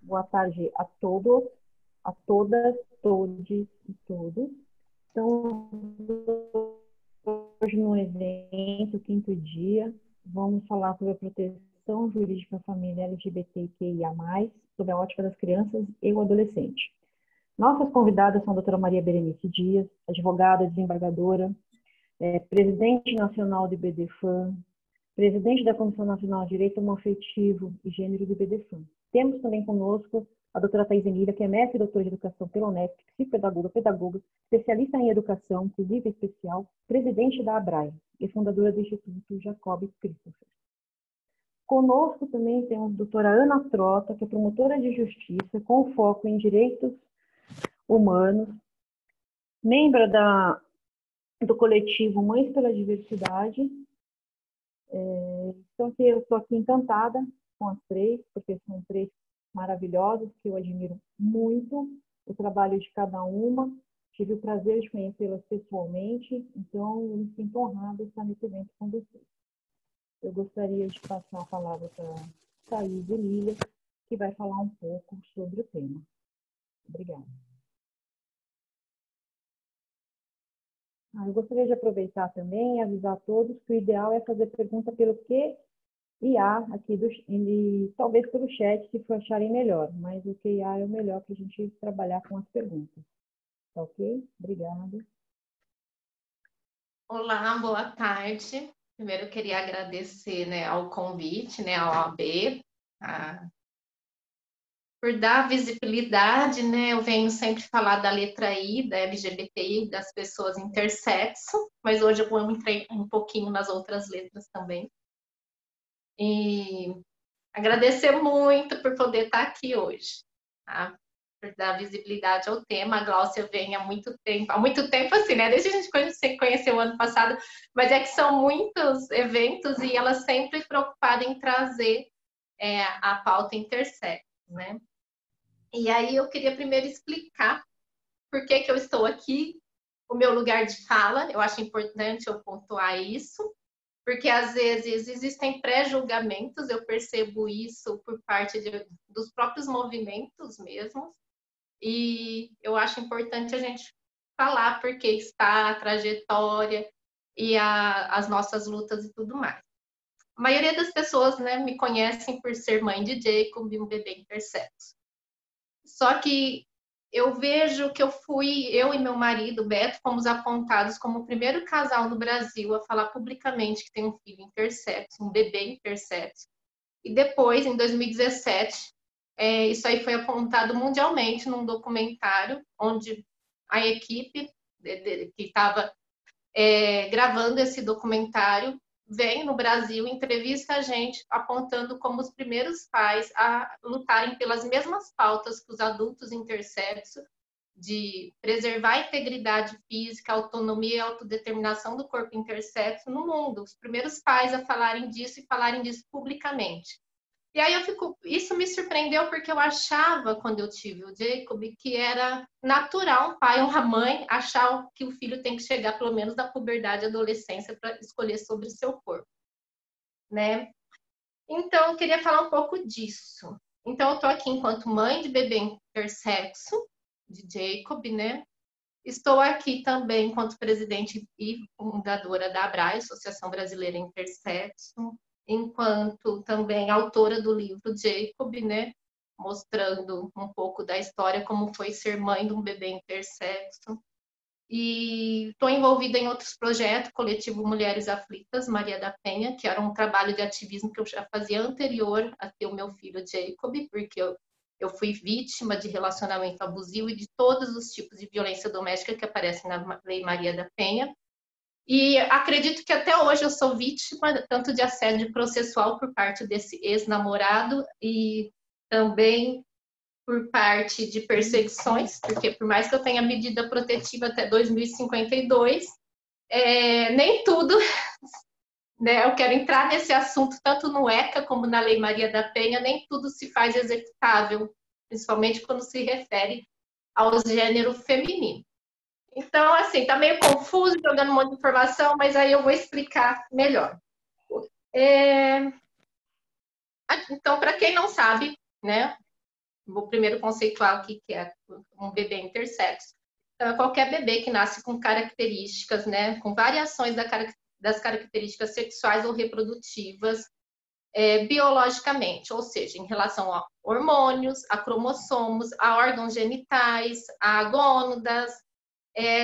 Boa tarde a todos, a todas, todes e todos. Então, hoje no evento, quinto dia, vamos falar sobre a proteção jurídica à família LGBTQIA+, sob a ótica das crianças e o adolescente. Nossas convidadas são a doutora Maria Berenice Dias, advogada, desembargadora, presidente nacional do IBDFAM, presidente da Comissão Nacional de Direito Homoafetivo e Gênero do IBDFAM. Temos também conosco a doutora Thais Emília, que é mestre e doutora de educação pela Unesp, pedagoga, especialista em educação, inclusive especial, presidente da ABRAE e fundadora do Instituto Jacob Christopher. Conosco também temos a doutora Ana Trota, que é promotora de justiça com foco em direitos humanos, membro do coletivo Mães pela Diversidade. Então, eu estou aqui encantada com as três, porque são três maravilhosas, que eu admiro muito o trabalho de cada uma. Tive o prazer de conhecê-las pessoalmente, então eu me sinto honrada de estar nesse evento com vocês. Eu gostaria de passar a palavra para a Thais Emília, que vai falar um pouco sobre o tema. Obrigada. Eu gostaria de aproveitar também e avisar a todos que o ideal é fazer pergunta pelo QIA aqui, talvez pelo chat, se for acharem melhor, mas o QIA é o melhor para a gente trabalhar com as perguntas. Tá ok? Obrigada. Olá, boa tarde. Primeiro eu queria agradecer, ao convite, à OAB, por dar visibilidade, Eu venho sempre falar da letra I, da LGBTI, das pessoas intersexo, mas hoje eu vou entrar um pouquinho nas outras letras também. E agradecer muito por poder estar aqui hoje, tá? Por dar visibilidade ao tema. A Gláucia vem há muito tempo assim, Desde a gente se conheceu o ano passado, mas é que são muitos eventos e ela sempre preocupada em trazer a pauta intersexo, E aí eu queria primeiro explicar por que eu estou aqui, o meu lugar de fala. Eu acho importante eu pontuar isso, porque às vezes existem pré-julgamentos, eu percebo isso por parte dos próprios movimentos mesmo, e eu acho importante a gente falar porque está a trajetória e as nossas lutas e tudo mais. A maioria das pessoas, me conhecem por ser mãe de Jacob e um bebê intersexo. Só que eu vejo que eu e meu marido, Beto, fomos apontados como o primeiro casal no Brasil a falar publicamente que tem um filho intersexo, um bebê intersexo. E depois, em 2017, isso aí foi apontado mundialmente num documentário onde a equipe que estava gravando esse documentário vem no Brasil, entrevista a gente, apontando como os primeiros pais a lutarem pelas mesmas pautas que os adultos intersexo, de preservar a integridade física, autonomia e autodeterminação do corpo intersexo no mundo. Os primeiros pais a falarem disso e falarem disso publicamente. E aí isso me surpreendeu porque eu achava, quando eu tive o Jacob, que era natural um pai ou uma mãe achar que o filho tem que chegar pelo menos da puberdade e adolescência para escolher sobre o seu corpo, Então, eu queria falar um pouco disso. Então, eu estou aqui enquanto mãe de bebê intersexo, de Jacob, Estou aqui também enquanto presidente e fundadora da ABRAE, Associação Brasileira Intersexo, enquanto também autora do livro Jacob, mostrando um pouco da história, como foi ser mãe de um bebê intersexo. E estou envolvida em outros projetos, Coletivo Mulheres Aflitas, Maria da Penha, que era um trabalho de ativismo que eu já fazia anterior a ter o meu filho Jacob, porque eu fui vítima de relacionamento abusivo e de todos os tipos de violência doméstica que aparecem na Lei Maria da Penha. E acredito que até hoje eu sou vítima tanto de assédio processual por parte desse ex-namorado e também por parte de perseguições, porque por mais que eu tenha medida protetiva até 2052, nem tudo, eu quero entrar nesse assunto tanto no ECA como na Lei Maria da Penha, nem tudo se faz executável, principalmente quando se refere ao gênero feminino. Então, assim, está meio confuso, jogando um monte de informação, mas aí eu vou explicar melhor. Então, para quem não sabe, vou primeiro conceituar o que é um bebê intersexo. Então, é qualquer bebê que nasce com características, né, com variações das características sexuais ou reprodutivas, biologicamente, ou seja, em relação a hormônios, a cromossomos, a órgãos genitais, a gônadas,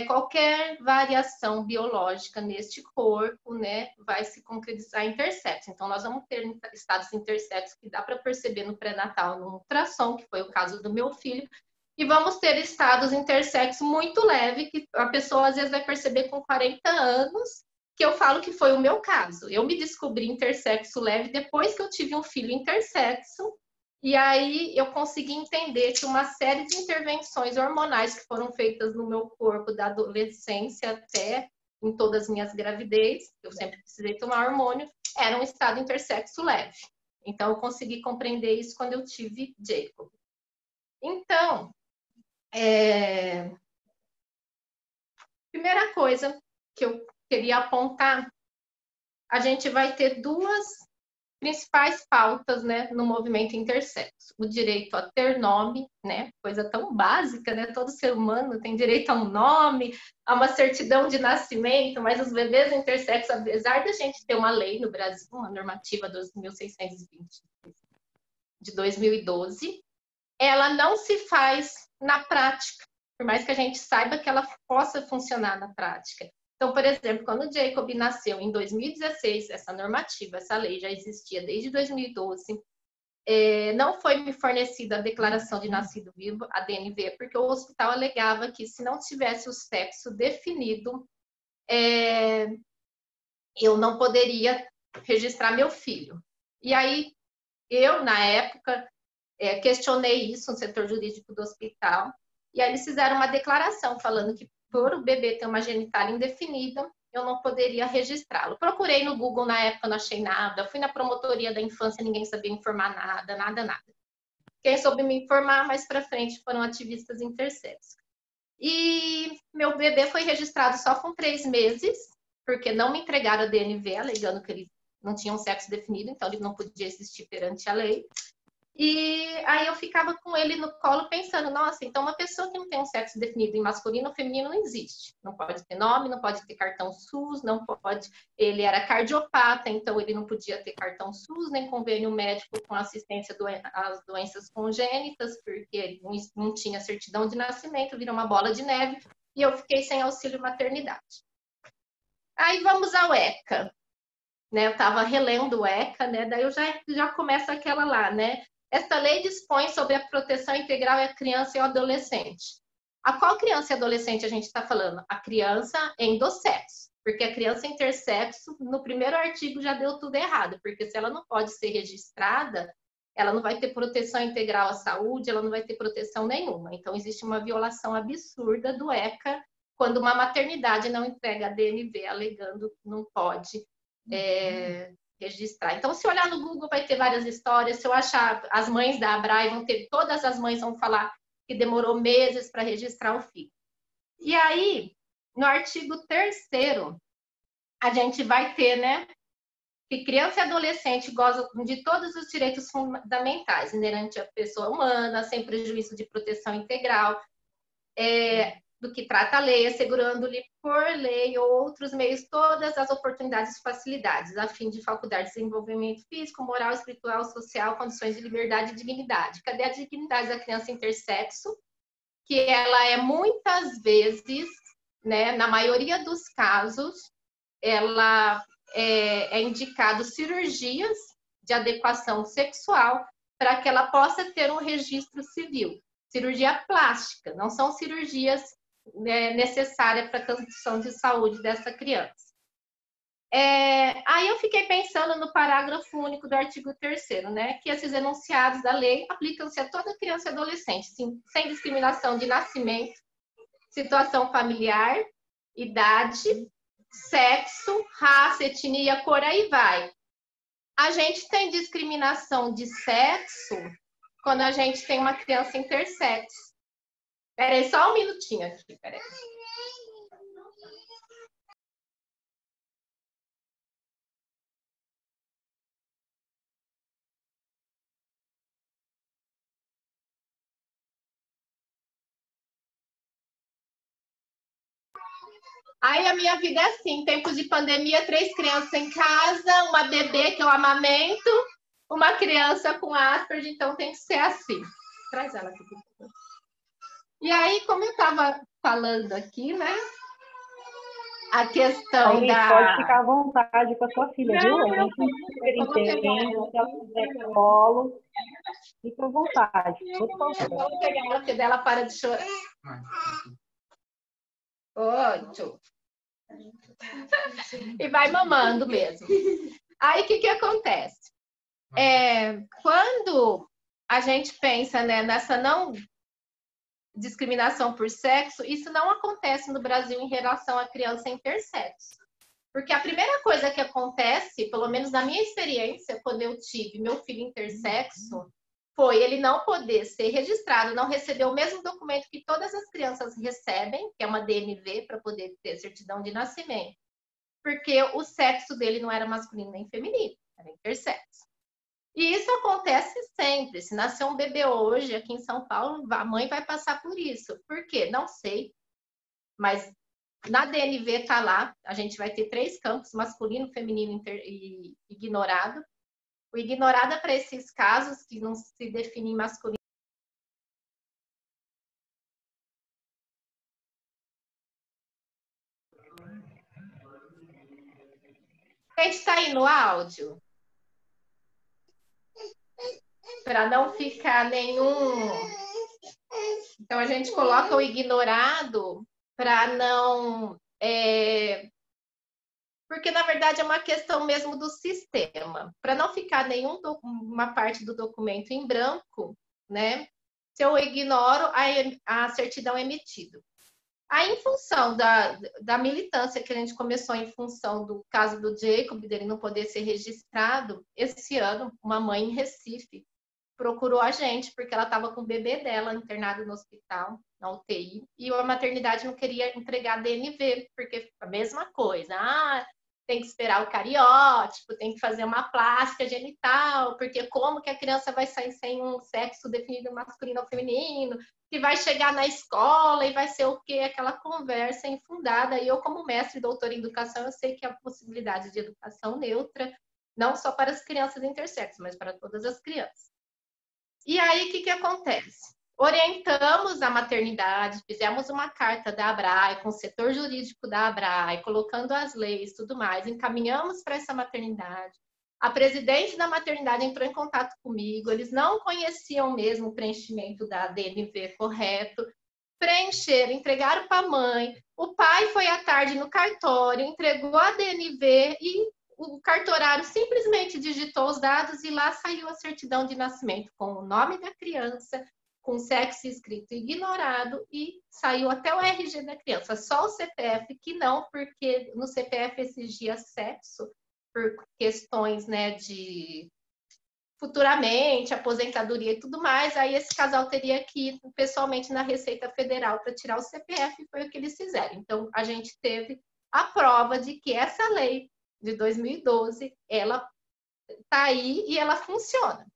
qualquer variação biológica neste corpo, né, vai se concretizar intersexo. Então, nós vamos ter estados intersexo que dá para perceber no pré-natal, no ultrassom, que foi o caso do meu filho, e vamos ter estados intersexo muito leve, que a pessoa às vezes vai perceber com 40 anos, que eu falo que foi o meu caso. Eu me descobri intersexo leve depois que eu tive um filho intersexo, e aí eu consegui entender que uma série de intervenções hormonais que foram feitas no meu corpo da adolescência até em todas as minhas gravidez, eu sempre precisei tomar hormônio, era um estado intersexo leve. Então eu consegui compreender isso quando eu tive Jacob. Então, primeira coisa que eu queria apontar, a gente vai ter duas principais pautas, né, no movimento intersexo. O direito a ter nome, né, coisa tão básica, né, todo ser humano tem direito a um nome, a uma certidão de nascimento, mas os bebês intersexos, apesar da gente ter uma lei no Brasil, uma normativa 12.620 de 2012, ela não se faz na prática, por mais que a gente saiba que ela possa funcionar na prática. Então, por exemplo, quando o Jacob nasceu em 2016, essa normativa, essa lei já existia desde 2012, não foi me fornecida a declaração de nascido vivo, a DNV, porque o hospital alegava que se não tivesse o sexo definido, eu não poderia registrar meu filho. E aí, eu, na época, questionei isso no setor jurídico do hospital, e aí eles fizeram uma declaração falando que por o bebê ter uma genitália indefinida, eu não poderia registrá-lo. Procurei no Google, na época não achei nada, fui na promotoria da infância, ninguém sabia informar nada, nada. Quem soube me informar mais para frente foram ativistas intersexo. E meu bebê foi registrado só com 3 meses, porque não me entregaram a DNV, alegando que ele não tinha um sexo definido, então ele não podia existir perante a lei. E aí eu ficava com ele no colo pensando, nossa, então uma pessoa que não tem um sexo definido em masculino ou feminino não existe. Não pode ter nome, não pode ter cartão SUS, não pode... Ele era cardiopata, então ele não podia ter cartão SUS, nem convênio médico com assistência às doenças congênitas, porque ele não tinha certidão de nascimento, virou uma bola de neve, e eu fiquei sem auxílio maternidade. Aí vamos ao ECA. Né, eu estava relendo o ECA, né, daí eu já começo aquela lá, né? Esta lei dispõe sobre a proteção integral à criança e ao adolescente. A qual criança e adolescente a gente está falando? A criança endossexo, porque a criança intersexo, no primeiro artigo já deu tudo errado, porque se ela não pode ser registrada, ela não vai ter proteção integral à saúde, ela não vai ter proteção nenhuma. Então, existe uma violação absurda do ECA quando uma maternidade não entrega a DNV alegando que não pode registrar. Então, se olhar no Google, vai ter várias histórias. Se eu achar as mães da Abrai, todas as mães vão falar que demorou meses para registrar o filho. E aí, no artigo 3º, a gente vai ter, né, que criança e adolescente gozam de todos os direitos fundamentais inerentes à pessoa humana, sem prejuízo de proteção integral, do que trata a lei, assegurando-lhe por lei ou outros meios todas as oportunidades e facilidades, a fim de faculdade de desenvolvimento físico, moral, espiritual, social, condições de liberdade e dignidade. Cadê a dignidade da criança intersexo? Que ela é muitas vezes, né, na maioria dos casos, ela é indicado cirurgias de adequação sexual para que ela possa ter um registro civil. Cirurgia plástica, não são cirurgias necessárias para a condição de saúde dessa criança. Aí eu fiquei pensando no parágrafo único do artigo 3º, né, que esses enunciados da lei aplicam-se a toda criança e adolescente, sem discriminação de nascimento, situação familiar, idade, sexo, raça, etnia, cor, aí vai. A gente tem discriminação de sexo quando a gente tem uma criança intersexo. Peraí, só um minutinho aqui, peraí. Aí a minha vida é assim, tempos de pandemia, 3 crianças em casa, uma bebê que eu amamento, uma criança com Asperger, então tem que ser assim. Traz ela aqui. E aí, como eu estava falando aqui, né? A questão Aí, pode ficar à vontade com a sua filha, viu? A gente super entende, se ela quiser colo, fica à vontade, por favor. Vamos pegar ela, porque dela para de chorar. Ótimo. E vai mamando mesmo. Aí, o que acontece? Quando a gente pensa, né, nessa não discriminação por sexo, isso não acontece no Brasil em relação à criança intersexo. Porque a primeira coisa que acontece, pelo menos na minha experiência, quando eu tive meu filho intersexo, foi ele não poder ser registrado, não receber o mesmo documento que todas as crianças recebem, que é uma DNV, para poder ter certidão de nascimento. Porque o sexo dele não era masculino nem feminino, era intersexo. E isso acontece sempre. Se nascer um bebê hoje aqui em São Paulo, a mãe vai passar por isso. Por quê? Não sei. Mas na DNV está lá, a gente vai ter 3 campos, masculino, feminino e ignorado. O ignorado é para esses casos que não se definem masculino. A gente está aí no áudio? Para não ficar nenhum... Então, a gente coloca o ignorado para não... Porque, na verdade, é uma questão mesmo do sistema. Para não ficar nenhuma parte do documento em branco, né? Se eu ignoro, a certidão é emitida. Aí, em função da militância que a gente começou em função do caso do Jacob, dele não poder ser registrado, esse ano, uma mãe em Recife procurou a gente, porque ela estava com o bebê dela internado no hospital, na UTI, e a maternidade não queria entregar a DNV, porque a mesma coisa. Tem que esperar o cariótipo, tem que fazer uma plástica genital, porque como que a criança vai sair sem um sexo definido masculino ou feminino, que vai chegar na escola e vai ser o quê? Aquela conversa infundada. E eu, como mestre e doutora em educação, eu sei que a possibilidade de educação neutra, não só para as crianças intersexo, mas para todas as crianças. E aí, o que acontece? Orientamos a maternidade, fizemos uma carta da ABRAE, com o setor jurídico da ABRAE, colocando as leis e tudo mais, encaminhamos para essa maternidade. A presidente da maternidade entrou em contato comigo, eles não conheciam mesmo o preenchimento da DNV correto, preencheram, entregaram para a mãe, o pai foi à tarde no cartório, entregou a DNV e o cartorário simplesmente digitou os dados e lá saiu a certidão de nascimento com o nome da criança, com sexo escrito ignorado e saiu até o RG da criança. Só o CPF que não, porque no CPF exigia sexo por questões, né, de futuramente, aposentadoria e tudo mais, aí esse casal teria que ir pessoalmente na Receita Federal para tirar o CPF, e foi o que eles fizeram. Então, a gente teve a prova de que essa lei de 2012, ela está aí e ela funciona.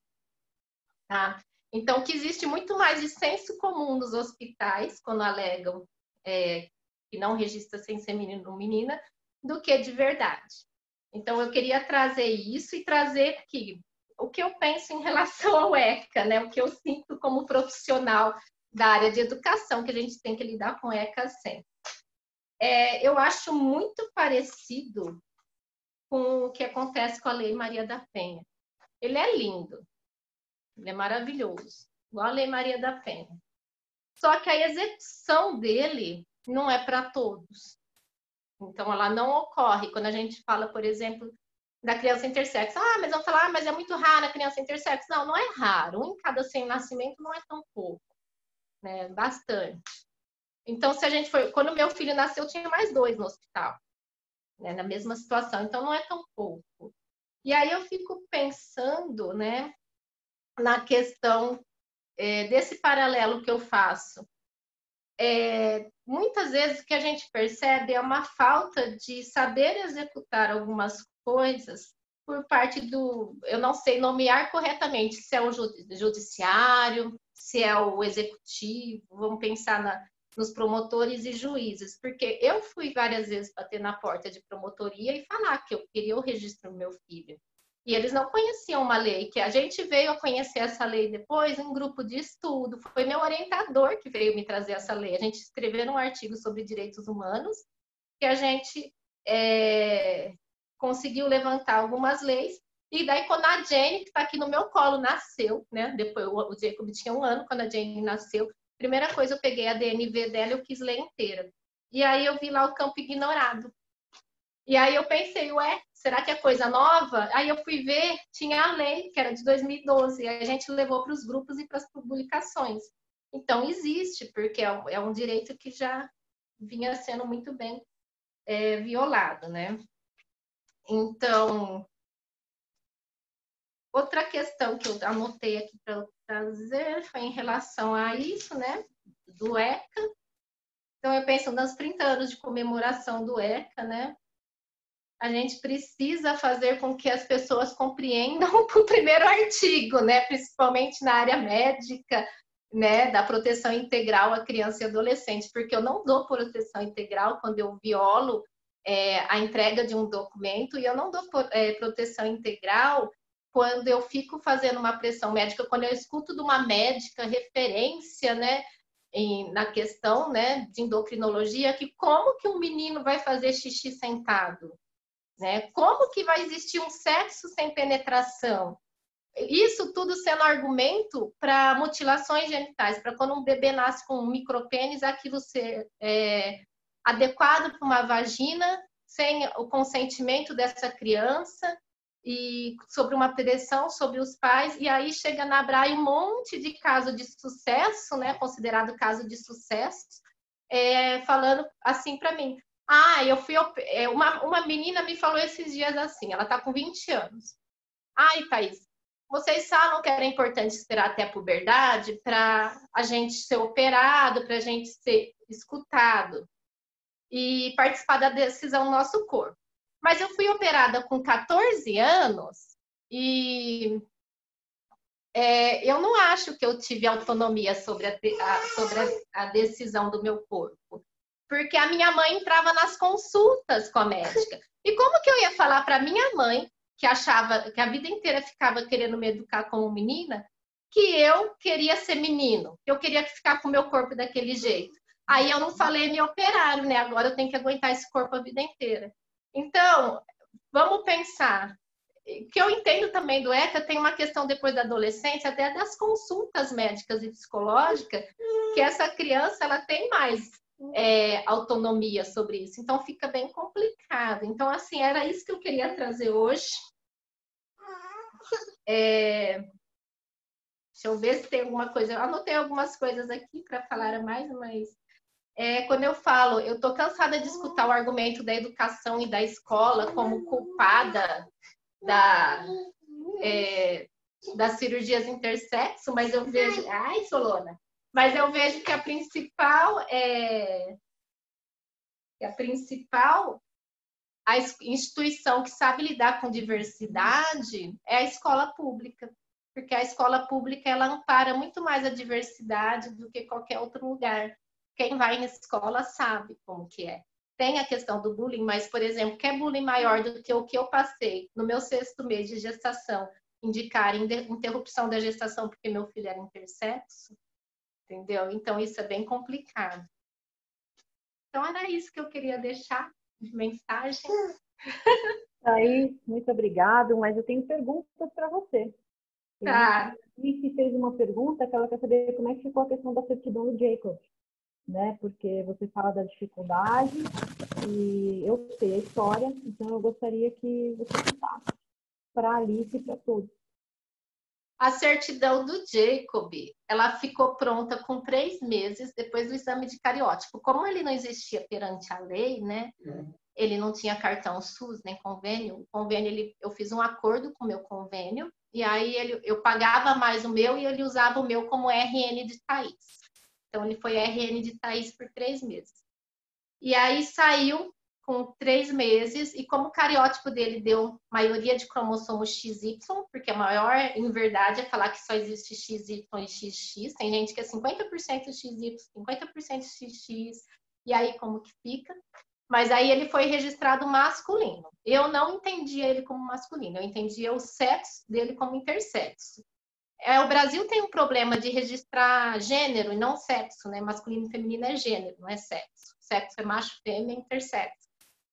Tá? Então, que existe muito mais de senso comum nos hospitais, quando alegam que não registra sem ser menino ou menina, do que de verdade. Então, eu queria trazer isso e trazer aqui o que eu penso em relação ao ECA, né? O que eu sinto como profissional da área de educação, que a gente tem que lidar com ECA sempre. Eu acho muito parecido com o que acontece com a Lei Maria da Penha. Ele é lindo, ele é maravilhoso, igual a Lei Maria da Penha. Só que a execução dele não é para todos. Então, ela não ocorre. Quando a gente fala, por exemplo, da criança intersexo, mas vão falar, mas é muito raro a criança intersexo. Não, não é raro. Um em cada 100 nascimento não é tão pouco, né? Bastante. Então, se a gente for... Quando meu filho nasceu, tinha mais 2 no hospital, né? Na mesma situação. Então, não é tão pouco. E aí eu fico pensando, né, na questão desse paralelo que eu faço. Muitas vezes o que a gente percebe é uma falta de saber executar algumas coisas por parte do, eu não sei nomear corretamente, se é o judiciário, se é o executivo, vamos pensar nos promotores e juízes, porque eu fui várias vezes bater na porta de promotoria e falar que eu queria o registro do meu filho. E eles não conheciam uma lei, que a gente veio a conhecer essa lei depois em um grupo de estudo. Foi meu orientador que veio me trazer essa lei. A gente escreveu um artigo sobre direitos humanos, que a gente conseguiu levantar algumas leis. E daí, quando a Jane, que está aqui no meu colo, nasceu, né? Depois o Jacob tinha 1 ano, quando a Jane nasceu, primeira coisa, eu peguei a DNV dela e eu quis ler inteira. E aí eu vi lá o campo ignorado. E aí eu pensei, ué, será que é coisa nova? Aí eu fui ver, tinha a lei, que era de 2012, e a gente levou para os grupos e para as publicações. Então, existe, porque é um direito que já vinha sendo muito bem violado, né? Então, outra questão que eu anotei aqui para trazer foi em relação a isso, né? Do ECA. Então, eu penso nos 30 anos de comemoração do ECA, né? A gente precisa fazer com que as pessoas compreendam o primeiro artigo, né? Principalmente na área médica, né? Da proteção integral à criança e adolescente, porque eu não dou proteção integral quando eu violo a entrega de um documento, e eu não dou proteção integral quando eu fico fazendo uma pressão médica, quando eu escuto de uma médica referência, né? Na questão, né, de endocrinologia, que como que um menino vai fazer xixi sentado? Né? Como que vai existir um sexo sem penetração? Isso tudo sendo argumento para mutilações genitais, para quando um bebê nasce com um micropênis, aquilo ser adequado para uma vagina, sem o consentimento dessa criança, e sobre uma pressão sobre os pais, e aí chega na Braille um monte de caso de sucesso, né, considerado caso de sucesso, falando assim para mim, eu fui. Uma menina me falou esses dias assim, ela está com 20 anos. Ai, Thaís, vocês falam que era importante esperar até a puberdade para a gente ser operado, para a gente ser escutado e participar da decisão do nosso corpo. Mas eu fui operada com 14 anos e eu não acho que eu tive autonomia sobre a decisão do meu corpo. Porque a minha mãe entrava nas consultas com a médica. E como que eu ia falar para minha mãe, que achava que a vida inteira ficava querendo me educar como menina, que eu queria ser menino, que eu queria ficar com o meu corpo daquele jeito? Aí eu não falei, me operaram, né? Agora eu tenho que aguentar esse corpo a vida inteira. Então, vamos pensar. Que eu entendo também do ECA, tem uma questão depois da adolescência, até das consultas médicas e psicológicas, que essa criança ela tem mais autonomia sobre isso. Então, fica bem complicado. Então, assim, era isso que eu queria trazer hoje. Deixa eu ver se tem alguma coisa. Eu anotei algumas coisas aqui para falar mais, mas quando eu falo, eu estou cansada de escutar o argumento da educação e da escola como culpada das cirurgias intersexo, mas eu vejo... Ai, Solona! Mas eu vejo que a instituição que sabe lidar com diversidade é a escola pública, porque a escola pública ela ampara muito mais a diversidade do que qualquer outro lugar. Quem vai na escola sabe como que é. Tem a questão do bullying, mas, por exemplo, quer bullying maior do que o que eu passei no meu 6º mês de gestação, indicar interrupção da gestação porque meu filho era intersexo? Entendeu? Então, isso é bem complicado. Então, era isso que eu queria deixar de mensagem. Aí, muito obrigado, mas eu tenho perguntas para você. Tá. A Alice fez uma pergunta que ela quer saber como é que ficou a questão da certidão do Jacob, né? Porque você fala da dificuldade e eu sei a história, então eu gostaria que você contasse para a Alice e para todos. A certidão do Jacob, ela ficou pronta com 3 meses depois do exame de cariótipo. Como ele não existia perante a lei, né? Ele não tinha cartão SUS nem convênio. O convênio, eu fiz um acordo com o meu convênio, e aí eu pagava mais o meu e ele usava o meu como RN de Thaís. Então, ele foi RN de Thaís por 3 meses. E aí saiu com 3 meses, e como o cariótipo dele deu maioria de cromossomo XY, porque a maior, em verdade, é falar que só existe XY e XX, tem gente que é 50% XY, 50% XX, e aí como que fica? Mas aí ele foi registrado masculino. Eu não entendia ele como masculino, eu entendia o sexo dele como intersexo. O Brasil tem um problema de registrar gênero e não sexo, né? Masculino e feminino é gênero, não é sexo. Sexo é macho, fêmea, intersexo.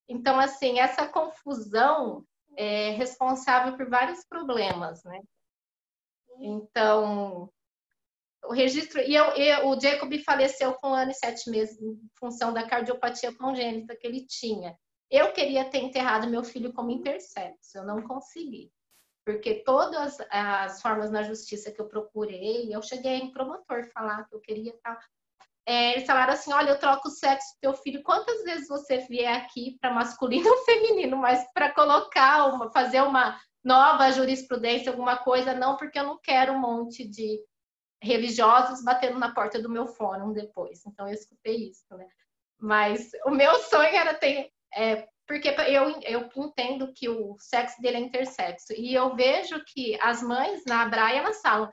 Então, assim, essa confusão é responsável por vários problemas, né? Então, o registro... o Jacob faleceu com 1 ano e 7 meses em função da cardiopatia congênita que ele tinha. Eu queria ter enterrado meu filho como intersexo, eu não consegui. Porque todas as formas na justiça que eu procurei, eu cheguei em promotor falar que eu queria estar... eles falaram assim, olha, eu troco o sexo do teu filho quantas vezes você vier aqui para masculino ou feminino, mas para colocar, fazer uma nova jurisprudência, alguma coisa, não, porque eu não quero um monte de religiosos batendo na porta do meu fórum depois. Então, eu escutei isso, né? Mas o meu sonho era ter... porque eu entendo que o sexo dele é intersexo. E eu vejo que as mães na Abraia, elas falam,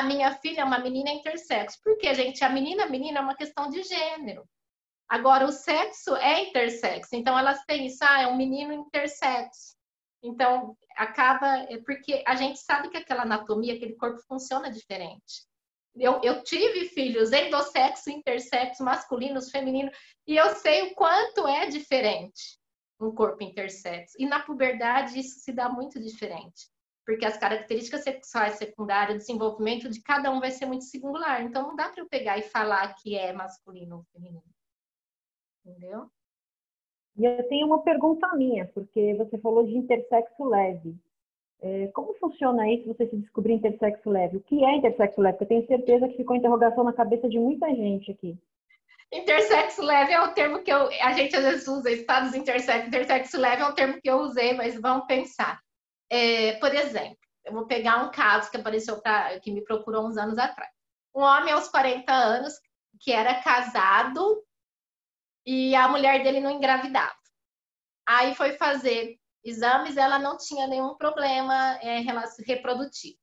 minha filha é uma menina intersexo. Porque, gente, a menina é uma questão de gênero. Agora, o sexo é intersexo. Então, elas têm isso, é um menino intersexo. Então, porque a gente sabe que aquela anatomia, aquele corpo funciona diferente. Eu tive filhos endossexo, intersexo, masculinos, femininos, e eu sei o quanto é diferente um corpo intersexo. E na puberdade isso se dá muito diferente, porque as características sexuais secundárias, o desenvolvimento de cada um vai ser muito singular. Então não dá para eu pegar e falar que é masculino ou feminino. Entendeu? E eu tenho uma pergunta minha, porque você falou de intersexo leve. Como funciona isso, você se descobrir intersexo leve? O que é intersexo leve? Porque eu tenho certeza que ficou interrogação na cabeça de muita gente aqui. Intersexo leve é o termo que a gente às vezes usa, estados intersexo. Intersexo leve é o termo que eu usei, mas vamos pensar. Por exemplo, eu vou pegar um caso que apareceu, que me procurou uns anos atrás. Um homem aos 40 anos, que era casado, e a mulher dele não engravidava. Aí foi fazer exames, ela não tinha nenhum problema reprodutivo.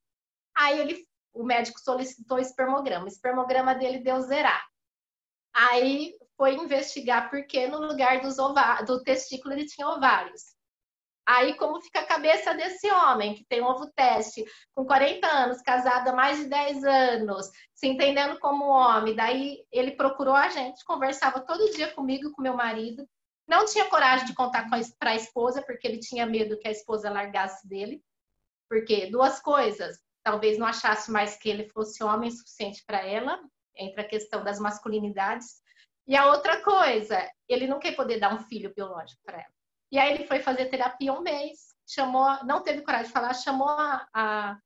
Aí o médico solicitou espermograma. O espermograma dele deu zerar. Aí foi investigar porque no lugar do testículo ele tinha ovários. Aí como fica a cabeça desse homem que tem um ovo teste, com 40 anos, casado há mais de 10 anos, se entendendo como homem. Daí ele procurou a gente, conversava todo dia comigo, com meu marido. Não tinha coragem de contar para a esposa, porque ele tinha medo que a esposa largasse dele. Porque 2 coisas, talvez não achasse mais que ele fosse homem suficiente para ela, entre a questão das masculinidades. E a outra coisa, ele não quer poder dar um filho biológico para ela. E aí ele foi fazer terapia 1 mês, não teve coragem de falar, chamou a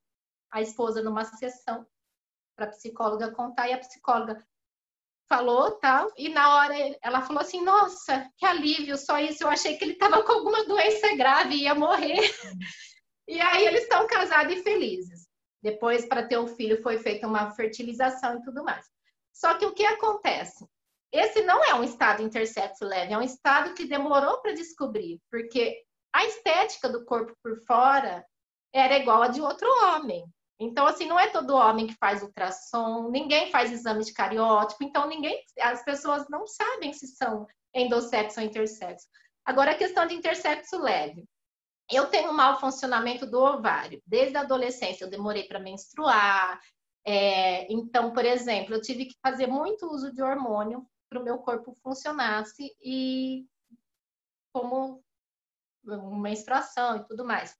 esposa numa sessão para a psicóloga contar, e a psicóloga falou tal, e na hora ela falou assim, nossa, que alívio, só isso, eu achei que ele estava com alguma doença grave e ia morrer. E aí eles estão casados e felizes. Depois, para ter o filho, foi feita uma fertilização e tudo mais. Só que o que acontece? Esse não é um estado intersexo leve, é um estado que demorou para descobrir, porque a estética do corpo por fora era igual a de outro homem. Então, assim, não é todo homem que faz ultrassom, ninguém faz exame de cariótipo, então as pessoas não sabem se são endossexo ou intersexo. Agora, a questão de intersexo leve. Eu tenho um mau funcionamento do ovário. Desde a adolescência eu demorei para menstruar. Então, por exemplo, eu tive que fazer muito uso de hormônio para o meu corpo funcionasse e como menstruação e tudo mais.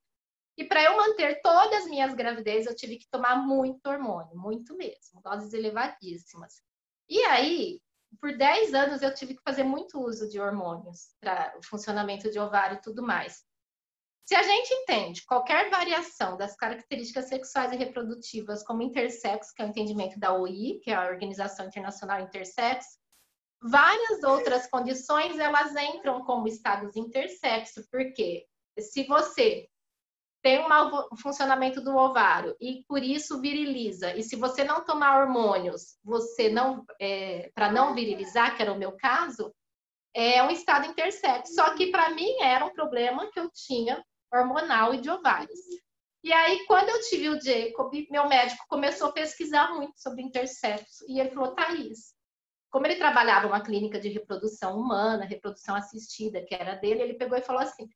E para eu manter todas as minhas gravidezes, eu tive que tomar muito hormônio, muito mesmo, doses elevadíssimas. E aí, por 10 anos, eu tive que fazer muito uso de hormônios para o funcionamento de ovário e tudo mais. Se a gente entende qualquer variação das características sexuais e reprodutivas como intersexo, que é o entendimento da OI, que é a Organização Internacional Intersexo, várias outras condições, elas entram como estados intersexo, porque se você tem um mau funcionamento do ovário e por isso viriliza, e se você não tomar hormônios, você não, para não virilizar, que era o meu caso, é um estado intersexo. Só que para mim era um problema que eu tinha hormonal e de ovários. E aí, quando eu tive o Jacob, meu médico começou a pesquisar muito sobre intersexo. E ele falou, Thaís, como ele trabalhava em uma clínica de reprodução humana, reprodução assistida, que era dele, ele pegou e falou assim,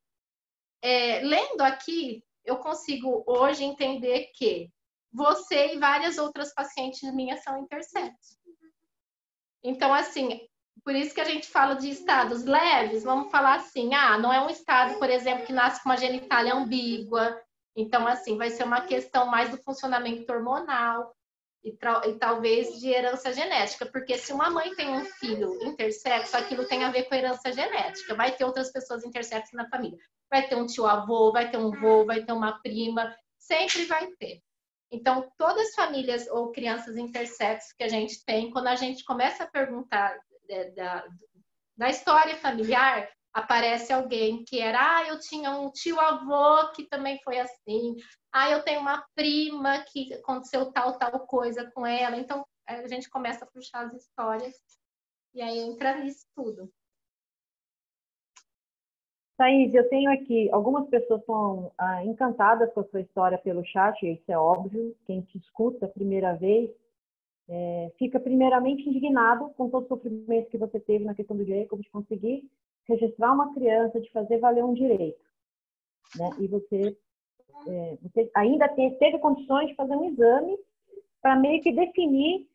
lendo aqui, eu consigo hoje entender que você e várias outras pacientes minhas são intersexo. Então, assim, por isso que a gente fala de estados leves, vamos falar assim, não é um estado, por exemplo, que nasce com uma genitália ambígua, então, assim, vai ser uma questão mais do funcionamento hormonal e talvez de herança genética, porque se uma mãe tem um filho intersexo, aquilo tem a ver com herança genética, vai ter outras pessoas intersexo na família, vai ter um tio-avô, vai ter um vô, vai ter uma prima, sempre vai ter. Então, todas as famílias ou crianças intersexo que a gente tem, quando a gente começa a perguntar da história familiar, aparece alguém que era, eu tinha um tio-avô que também foi assim, eu tenho uma prima que aconteceu tal coisa com ela. Então, a gente começa a puxar as histórias e aí entra nisso tudo. Thaís, eu tenho aqui, algumas pessoas estão encantadas com a sua história pelo chat, isso é óbvio, quem te escuta a primeira vez, fica primeiramente indignado com todo o sofrimento que você teve na questão do Jacob, de conseguir registrar uma criança, de fazer valer um direito, né? E você ainda teve condições de fazer um exame para meio que definir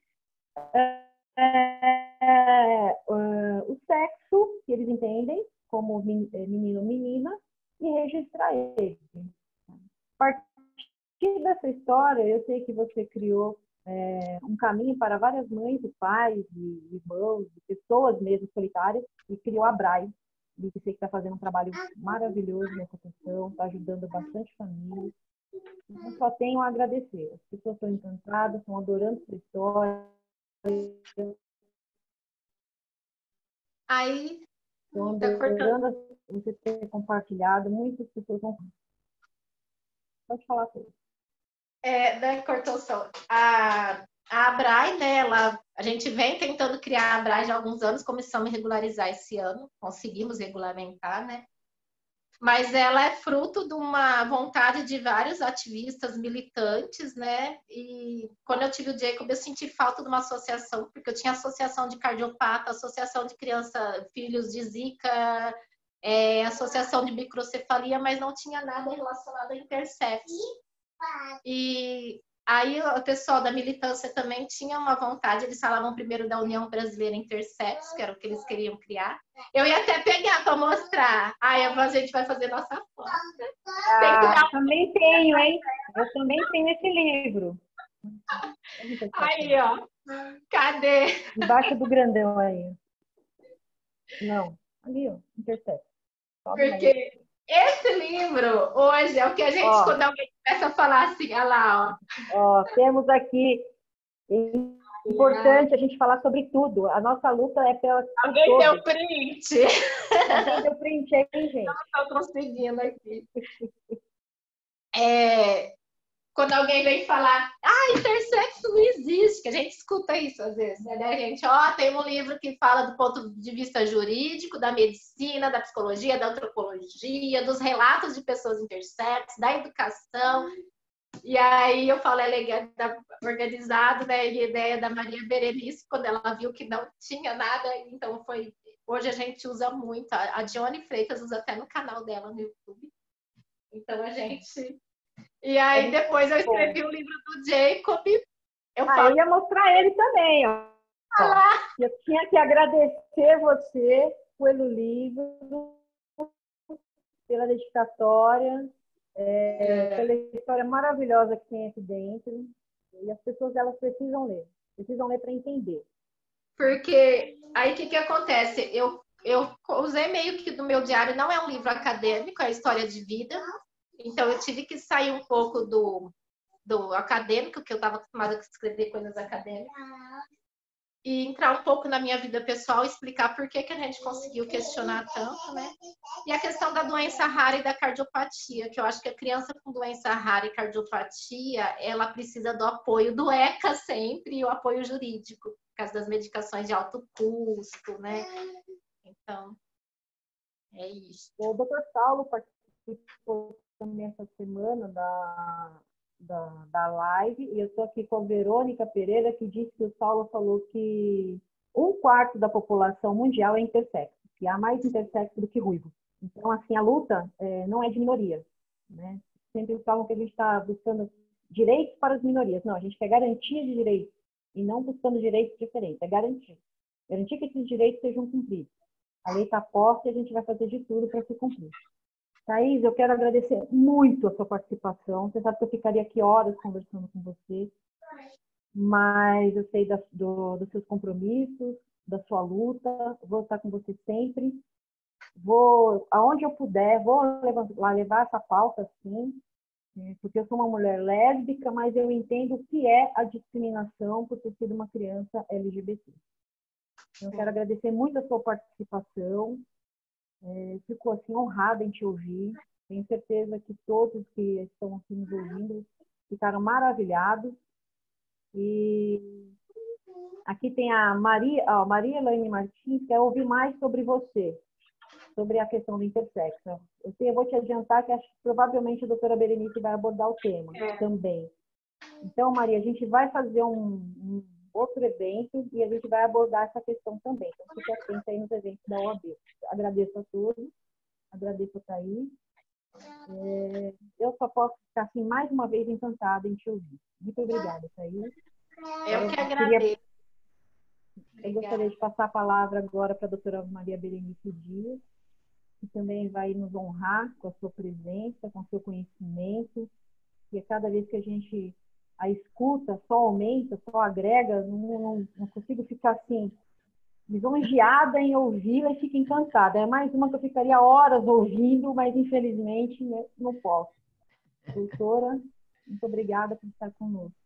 o sexo que eles entendem como menino ou menina e registrar ele. A partir dessa história, eu sei que você criou um caminho para várias mães e pais, e irmãos, e pessoas mesmo solitárias, e criou a Brai, e que sei que está fazendo um trabalho maravilhoso nessa questão, está ajudando bastante famílias. Então, só tenho a agradecer. As pessoas estão encantadas, estão adorando sua história. Aí, estão adorando você ter compartilhado. Muitas pessoas vão... Pode falar tudo. Cortou o som. A Abrai, né, a gente vem tentando criar a Abrai já há alguns anos, começamos a regularizar esse ano, conseguimos regulamentar, né? Mas ela é fruto de uma vontade de vários ativistas militantes, né? E quando eu tive o Jacob, eu senti falta de uma associação, porque eu tinha associação de cardiopata, associação de filhos de Zika, associação de microcefalia, mas não tinha nada relacionado a intersexo. E aí o pessoal da militância também tinha uma vontade, eles falavam primeiro da União Brasileira Intersexo, que era o que eles queriam criar. Eu ia até pegar para mostrar. Aí a gente vai fazer nossa foto. Também tenho, hein? Eu também tenho esse livro. Aí, ó. Cadê? Embaixo do grandão aí. Não, ali, ó. Intersexo. Porque esse livro, hoje, é o que a gente, quando alguém começa a falar assim, olha lá, ó. Temos aqui, importante a gente falar sobre tudo. A nossa luta é pela... Alguém deu print? Alguém deu print aí, gente? Não estou conseguindo aqui. Quando alguém vem falar, intersexo não existe, que a gente escuta isso às vezes, né, gente? Tem um livro que fala do ponto de vista jurídico, da medicina, da psicologia, da antropologia, dos relatos de pessoas intersexo, da educação. E aí eu falo, legal, organizado, né? E a ideia da Maria Berenice, quando ela viu que não tinha nada, então foi. Hoje a gente usa muito, a Dione Freitas usa até no canal dela no YouTube. Então a gente. E aí depois eu escrevi o livro do Jacob. Eu ia mostrar ele também, ó. Eu tinha que agradecer você pelo livro, pela dedicatória, pela história maravilhosa que tem aqui dentro. E as pessoas, elas precisam ler para entender. Porque aí o que acontece? Eu usei meio que do meu diário, não é um livro acadêmico, é história de vida. Então eu tive que sair um pouco do acadêmico, que eu estava acostumada a escrever coisas acadêmicas, e entrar um pouco na minha vida pessoal, explicar por que a gente conseguiu questionar tanto, né? E a questão da doença rara e da cardiopatia, que eu acho que a criança com doença rara e cardiopatia, ela precisa do apoio do ECA sempre e o apoio jurídico, por causa das medicações de alto custo, né? Então, é isso. O Dr. Saulo participou também essa semana da live, e eu estou aqui com a Verônica Pereira, que disse que o Saulo falou que 1/4 da população mundial é intersexo, que há mais intersexo do que ruivo. Então, assim, a luta não é de minoria, né? Sempre falam que a gente está buscando direitos para as minorias. Não, a gente quer garantia de direitos, e não buscando direitos diferentes, é garantir. Garantir que esses direitos sejam cumpridos. A lei está posta e a gente vai fazer de tudo para se cumprir. Thaís, eu quero agradecer muito a sua participação. Você sabe que eu ficaria aqui horas conversando com você, mas eu sei dos seus compromissos, da sua luta. Vou estar com você sempre. Aonde eu puder, vou levar essa pauta, sim, porque eu sou uma mulher lésbica, mas eu entendo o que é a discriminação por ter sido uma criança LGBT. Eu quero agradecer muito a sua participação. Fico assim honrada em te ouvir. Tenho certeza que todos que estão aqui nos ouvindo ficaram maravilhados. E aqui tem a Maria Elaine Martins, que quer ouvir mais sobre você, sobre a questão do intersexo. Eu vou te adiantar que acho que provavelmente a doutora Berenice vai abordar o tema também. Então, Maria, a gente vai fazer um outro evento e a gente vai abordar essa questão também. Então, fique atenta aí nos eventos da OAB. Agradeço a todos, agradeço a Thaís. Eu só posso ficar assim, mais uma vez encantada em te ouvir. Muito obrigada, Thaís. Eu que agradeço. Eu gostaria de passar a palavra agora para a doutora Maria Berenice Dias, que também vai nos honrar com a sua presença, com o seu conhecimento, e a cada vez que a gente a escuta só aumenta, só agrega, não consigo ficar assim, lisonjeada em ouvi-la e fico encantada. É mais uma que eu ficaria horas ouvindo, mas infelizmente, né, não posso. Doutora, muito obrigada por estar conosco.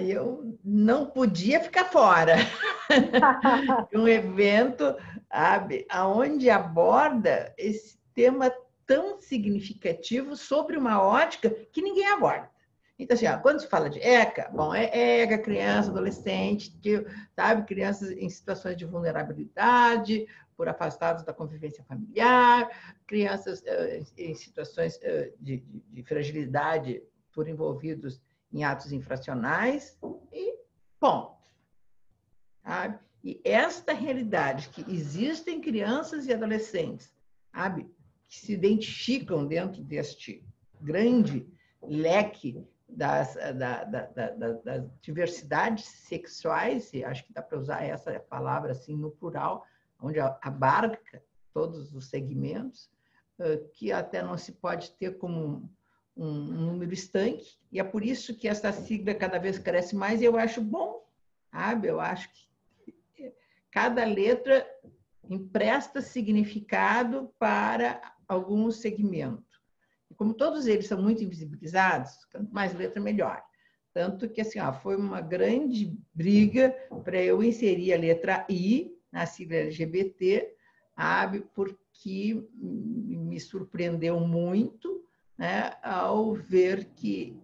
Eu não podia ficar fora. Um evento onde aborda esse tema tão significativo sobre uma ótica que ninguém aborda. Então, assim, quando se fala de ECA, bom, é ECA, criança, adolescente, sabe, crianças em situações de vulnerabilidade, por afastados da convivência familiar, crianças em situações de fragilidade por envolvidos em atos infracionais, e ponto. Sabe? E esta realidade que existem crianças e adolescentes, sabe, que se identificam dentro deste grande leque das diversidades sexuais, e acho que dá para usar essa palavra assim no plural, onde abarca todos os segmentos, que até não se pode ter como um número estanque, e é por isso que essa sigla cada vez cresce mais, e eu acho bom, sabe? Eu acho que cada letra empresta significado para algum segmento. E como todos eles são muito invisibilizados, quanto mais letra, melhor. Tanto que assim, foi uma grande briga para eu inserir a letra I na sigla LGBT, sabe? Porque me surpreendeu muito, né, ao ver que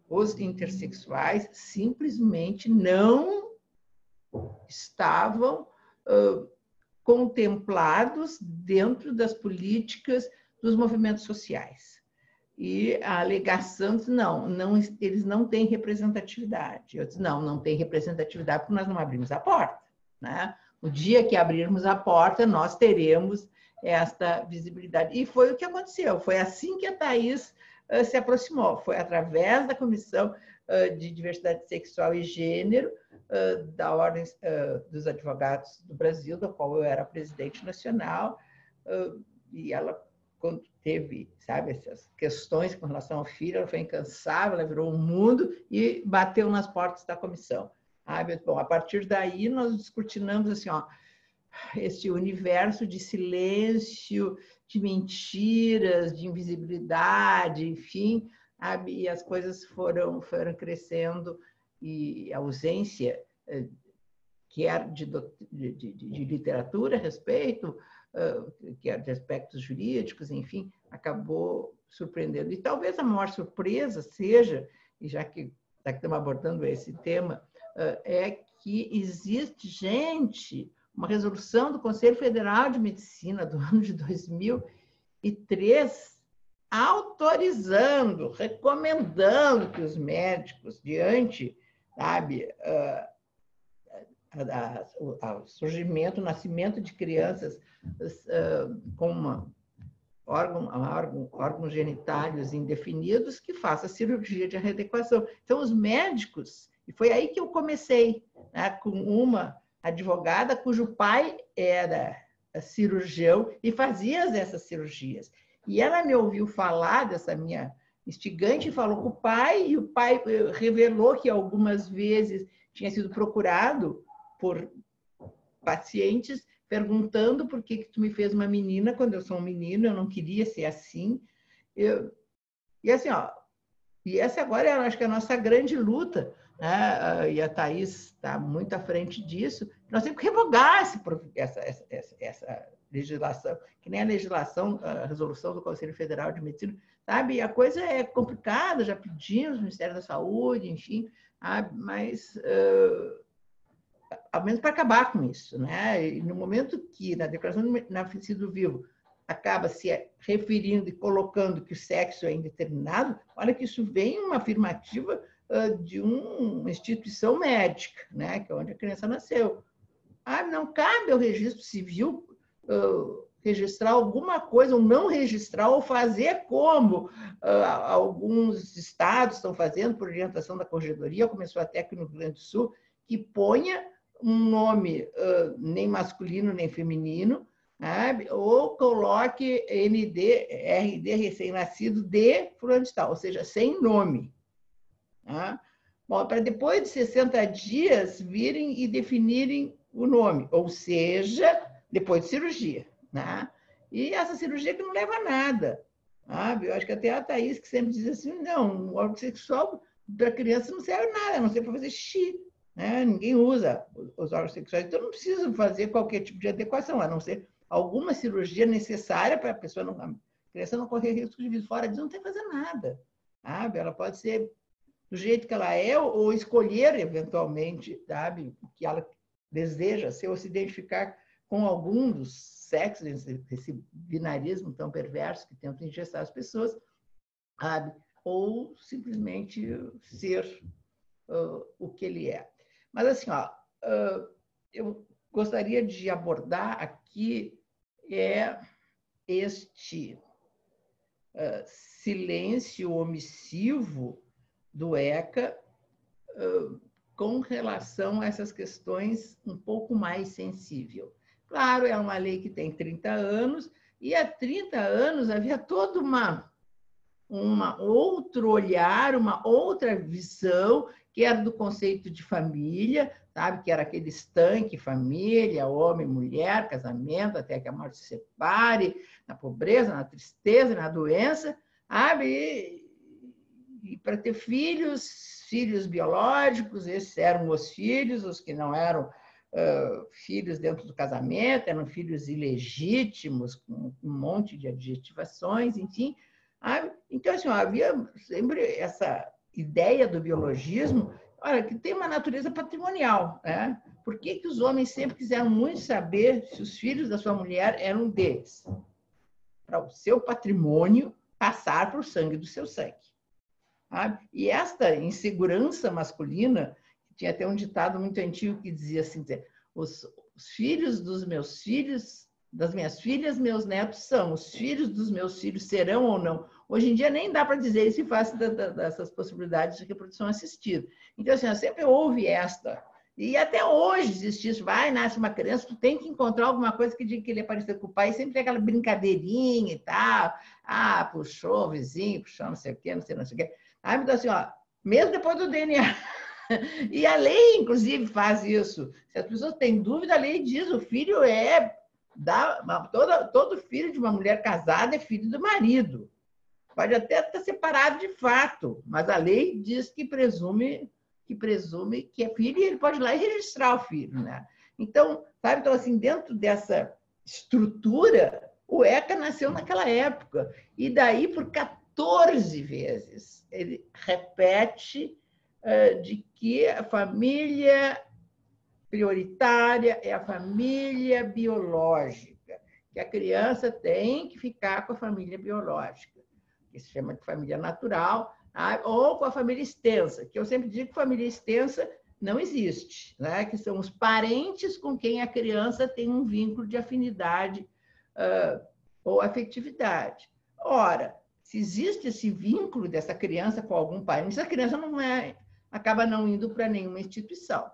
os intersexuais simplesmente não estavam contemplados dentro das políticas dos movimentos sociais. E a alegação disse, eles não têm representatividade. Eu disse, não tem representatividade porque nós não abrimos a porta, né? O dia que abrirmos a porta, nós teremos esta visibilidade. E foi o que aconteceu. Foi assim que a Thaís se aproximou. Foi através da Comissão de Diversidade Sexual e Gênero da Ordem dos Advogados do Brasil, da qual eu era presidente nacional, e ela, quando teve, sabe, essas questões com relação ao filho, ela foi incansável, ela virou um mundo e bateu nas portas da comissão. Bom, a partir daí, nós descortinamos assim, esse universo de silêncio, de mentiras, de invisibilidade, enfim, e as coisas foram crescendo, e a ausência quer de literatura a respeito, quer de aspectos jurídicos, enfim, acabou surpreendendo. E talvez a maior surpresa seja, e já que estamos abordando esse tema, é que existe gente uma resolução do Conselho Federal de Medicina do ano de 2003, autorizando, recomendando que os médicos, diante, sabe, o surgimento, o nascimento de crianças com órgãos genitálios indefinidos, que faça cirurgia de readequação. Então, os médicos, e foi aí que eu comecei, né, com uma advogada cujo pai era cirurgião e fazia essas cirurgias. E ela me ouviu falar dessa minha instigante e falou com o pai, e o pai revelou que algumas vezes tinha sido procurado por pacientes perguntando por que tu me fez uma menina quando eu sou um menino, eu não queria ser assim. E assim, ó, e essa agora eu acho que é a nossa grande luta, né? E a Thaís está muito à frente disso. Nós temos que revogar essa legislação, que nem a legislação, a resolução do Conselho Federal de Medicina, sabe? E a coisa é complicada, já pedimos ao Ministério da Saúde, enfim, sabe? Mas ao menos para acabar com isso, né? E no momento que na declaração de nascido vivo acaba se referindo e colocando que o sexo é indeterminado, olha que isso vem uma afirmativa de uma instituição médica, né? Que é onde a criança nasceu. Não cabe ao registro civil registrar alguma coisa, ou não registrar, ou fazer como alguns estados estão fazendo, por orientação da Corregedoria, começou até aqui no Rio Grande do Sul, que ponha um nome nem masculino nem feminino, sabe? Ou coloque ND, RD recém-nascido de fulano de tal, ou seja, sem nome. Tá? Bom, para depois de 60 dias virem e definirem o nome, ou seja, depois de cirurgia. Né? E essa cirurgia que não leva a nada. Sabe? Eu acho que até a Thaís que sempre diz assim, não, o órgão sexual para criança não serve nada, a não ser para fazer xixi. Né? Ninguém usa os órgãos sexuais, então não precisa fazer qualquer tipo de adequação, a não ser alguma cirurgia necessária para a criança não correr risco de vida. Fora disso, não tem que fazer nada. Sabe? Ela pode ser do jeito que ela é ou escolher, eventualmente, sabe? O que ela deseja ser ou se identificar com algum dos sexos, esse binarismo tão perverso que tenta ingestar as pessoas, sabe? Ou simplesmente ser o que ele é. Mas, assim, ó, eu gostaria de abordar aqui este silêncio omissivo do ECA com relação a essas questões um pouco mais sensíveis. Claro, é uma lei que tem 30 anos, e há 30 anos havia todo outro olhar, uma outra visão, que era do conceito de família, sabe? Que era aquele estanque, família, homem, mulher, casamento, até que a morte se separe, na pobreza, na tristeza, na doença, sabe? E para ter filhos biológicos, esses eram os filhos, os que não eram filhos dentro do casamento, eram filhos ilegítimos, com um monte de adjetivações, enfim. Então, assim, havia sempre essa ideia do biologismo, olha, que tem uma natureza patrimonial, né? Por que os homens sempre quiseram muito saber se os filhos da sua mulher eram deles? Para o seu patrimônio passar para o sangue do seu sangue. Sabe? E esta insegurança masculina, tinha até um ditado muito antigo que dizia assim, os filhos dos meus filhos, das minhas filhas, meus netos são, os filhos dos meus filhos serão ou não. Hoje em dia nem dá para dizer isso em face dessas possibilidades de reprodução assistida. Então, assim, sempre houve esta. E até hoje existe isso. Nasce uma criança, tu tem que encontrar alguma coisa que diga que ele é parecido com o pai, sempre tem aquela brincadeirinha e tal. Puxou o vizinho, puxou não sei o quê, não sei o quê. Então, assim, ó, mesmo depois do DNA. E a lei, inclusive, faz isso. Se as pessoas têm dúvida, a lei diz, o filho todo filho de uma mulher casada é filho do marido. Pode até estar separado de fato, mas a lei diz que presume que é filho e ele pode ir lá e registrar o filho, né? Então, sabe? Então, assim, dentro dessa estrutura, o ECA nasceu naquela época. E daí, por 14 vezes, ele repete de que a família prioritária é a família biológica, que a criança tem que ficar com a família biológica, que se chama de família natural, ou com a família extensa, que eu sempre digo que família extensa não existe, né? Que são os parentes com quem a criança tem um vínculo de afinidade ou afetividade. Ora, se existe esse vínculo dessa criança com algum parente, essa criança acaba não indo para nenhuma instituição.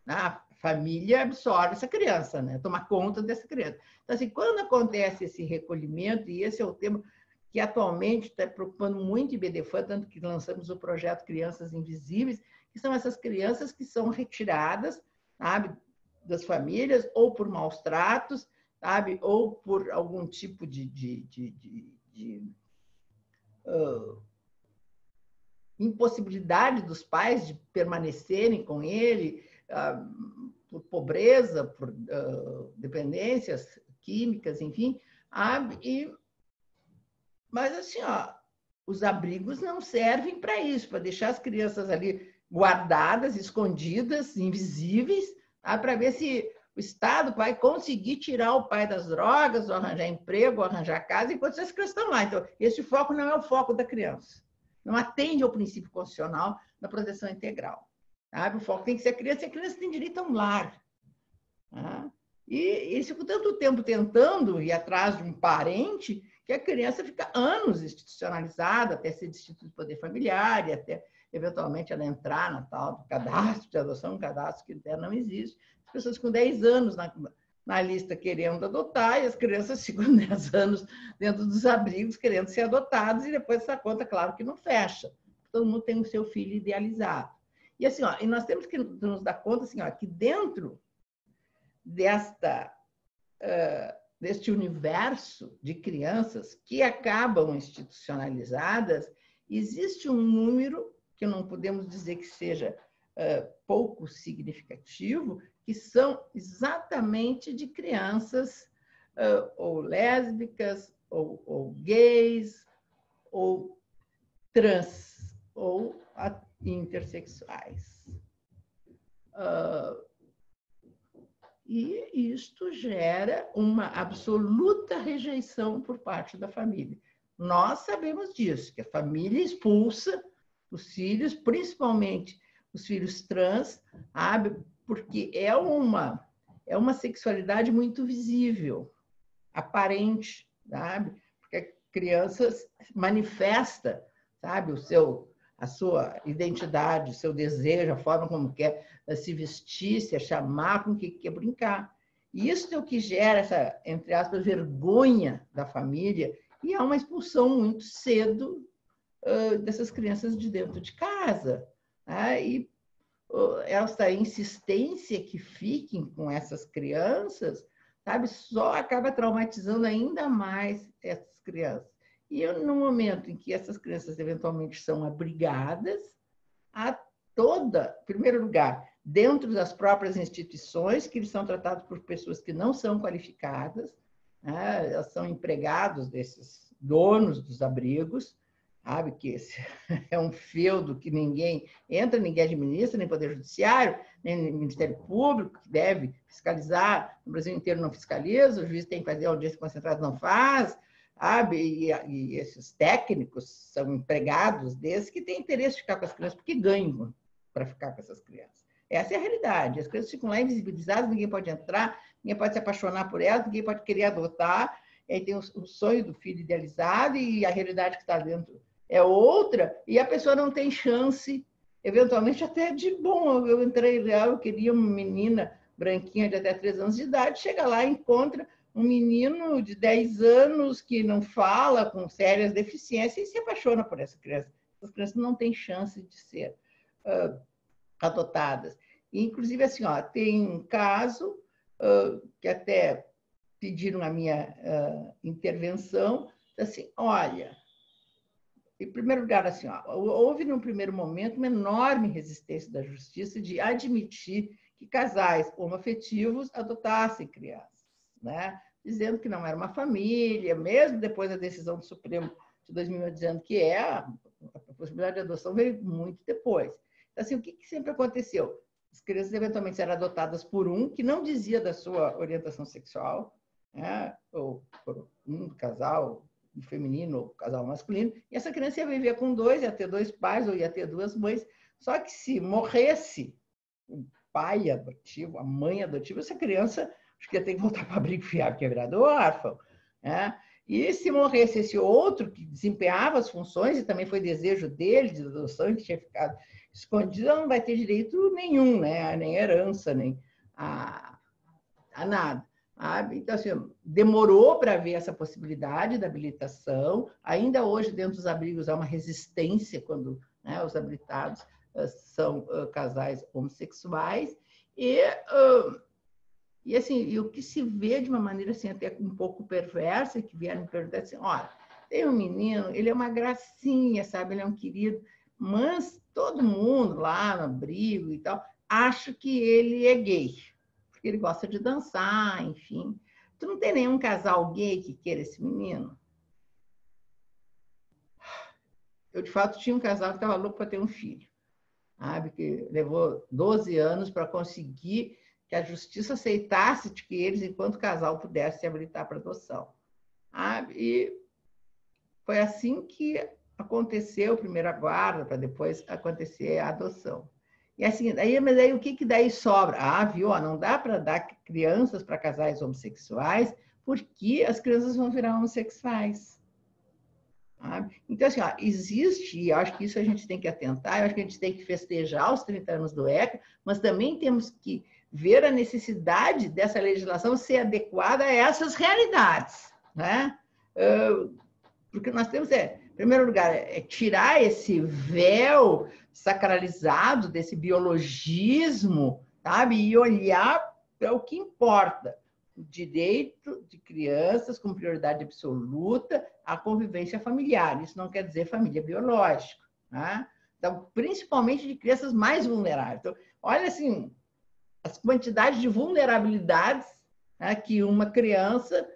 A família absorve essa criança, né? Toma conta dessa criança. Então, assim, quando acontece esse recolhimento, e esse é o tema que atualmente está preocupando muito em BDFAN, tanto que lançamos o projeto Crianças Invisíveis, que são essas crianças que são retiradas, sabe, das famílias, ou por maus tratos, sabe, ou por algum tipo de impossibilidade dos pais de permanecerem com ele, por pobreza, por dependências químicas, enfim. Mas, assim, os abrigos não servem para isso, para deixar as crianças ali guardadas, escondidas, invisíveis, para ver se o Estado vai conseguir tirar o pai das drogas, ou arranjar emprego, ou arranjar casa, enquanto as crianças estão lá. Então, esse foco não é o foco da criança. Não atende ao princípio constitucional da proteção integral. Sabe? O foco tem que ser a criança, e a criança tem direito a um lar. Tá? E eles ficam tanto tempo tentando ir atrás de um parente que a criança fica anos institucionalizada, até ser destituída do poder familiar, e até, eventualmente, ela entrar na tal do cadastro de adoção, um cadastro que até não existe. As pessoas com 10 anos na lista querendo adotar, e as crianças ficam 10 anos dentro dos abrigos querendo ser adotadas, e depois essa conta, claro, que não fecha. Todo mundo tem o seu filho idealizado. E, assim, e nós temos que nos dar conta assim, que dentro deste universo de crianças que acabam institucionalizadas, existe um número, que não podemos dizer que seja pouco significativo, que são exatamente de crianças ou lésbicas, ou gays, ou trans, ou intersexuais. E isto gera uma absoluta rejeição por parte da família. Nós sabemos disso, que a família expulsa os filhos, principalmente os filhos trans, porque é uma sexualidade muito visível, aparente, sabe? Porque a criança manifesta, sabe, a sua identidade, o seu desejo, a forma como quer se vestir, se chamar, com o que quer brincar. E isso é o que gera essa, entre aspas, vergonha da família, e há uma expulsão muito cedo dessas crianças de dentro de casa. E essa insistência que fiquem com essas crianças, sabe, só acaba traumatizando ainda mais essas crianças. E no momento em que essas crianças eventualmente são abrigadas, em primeiro lugar, dentro das próprias instituições, que eles são tratados por pessoas que não são qualificadas, né? Elas são empregados desses donos dos abrigos, sabe, que esse é um feudo que ninguém entra, ninguém administra, nem Poder Judiciário, nem Ministério Público, que deve fiscalizar, no Brasil inteiro não fiscaliza, o juiz tem que fazer audiência concentrada, não faz, sabe? E esses técnicos são empregados desses que têm interesse de ficar com as crianças, porque ganham para ficar com essas crianças. Essa é a realidade. As crianças ficam lá invisibilizadas, ninguém pode entrar, ninguém pode se apaixonar por elas, ninguém pode querer adotar. E aí tem o sonho do filho idealizado e a realidade que está dentro é outra, e a pessoa não tem chance, eventualmente até de bom. Eu entrei lá, eu queria uma menina branquinha de até 3 anos de idade, chega lá e encontra um menino de 10 anos que não fala, com sérias deficiências, e se apaixona por essa criança. As crianças não têm chance de ser adotadas. E, inclusive, assim, tem um caso que até pediram a minha intervenção, assim, olha, em primeiro lugar, assim, houve, num primeiro momento, uma enorme resistência da justiça de admitir que casais homoafetivos adotassem crianças, né? Dizendo que não era uma família, mesmo depois da decisão do Supremo de 2000, dizendo que a possibilidade de adoção veio muito depois. Então, assim, o que sempre aconteceu? as crianças eventualmente eram adotadas por um que não dizia da sua orientação sexual, né? Ou por um casal feminino ou casal masculino, e essa criança ia viver com dois, ia ter dois pais ou ia ter duas mães. Só que se morresse o pai adotivo, a mãe adotiva, essa criança acho que ia ter que voltar para o abrigo fiável, que ia virar órfão, né? E se morresse esse outro que desempenhava as funções, e também foi desejo dele, de adoção, que tinha ficado escondido, ela não vai ter direito nenhum, né? Nem herança, nem a nada. Então, assim, demorou para ver essa possibilidade da habilitação. Ainda hoje, dentro dos abrigos, há uma resistência quando, né, os habilitados são casais homossexuais. E assim, e o que se vê de uma maneira assim, até um pouco perversa, que vieram me perguntar assim, olha, tem um menino, ele é uma gracinha, sabe? Ele é um querido, mas todo mundo lá no abrigo e tal, acha que ele é gay, porque ele gosta de dançar, enfim. Tu não tem nenhum casal gay que queira esse menino? Eu, de fato, tinha um casal que estava louco para ter um filho, sabe? Que levou 12 anos para conseguir que a justiça aceitasse de que eles, enquanto casal, pudessem se habilitar para adoção. E foi assim que aconteceu primeiro a guarda, para depois acontecer a adoção. E assim, mas aí o que daí sobra? Viu? Não dá para dar crianças para casais homossexuais, porque as crianças vão virar homossexuais. Então, assim, existe, e acho que isso a gente tem que atentar, eu acho que a gente tem que festejar os 30 anos do ECA, mas também temos que ver a necessidade dessa legislação ser adequada a essas realidades, né? Porque nós temos, em primeiro lugar, tirar esse véu sacralizado desse biologismo, sabe? E olhar para o que importa. O direito de crianças com prioridade absoluta à convivência familiar. Isso não quer dizer família biológica, né? Então, principalmente de crianças mais vulneráveis. Então, olha assim, as quantidades de vulnerabilidades, né, que uma criança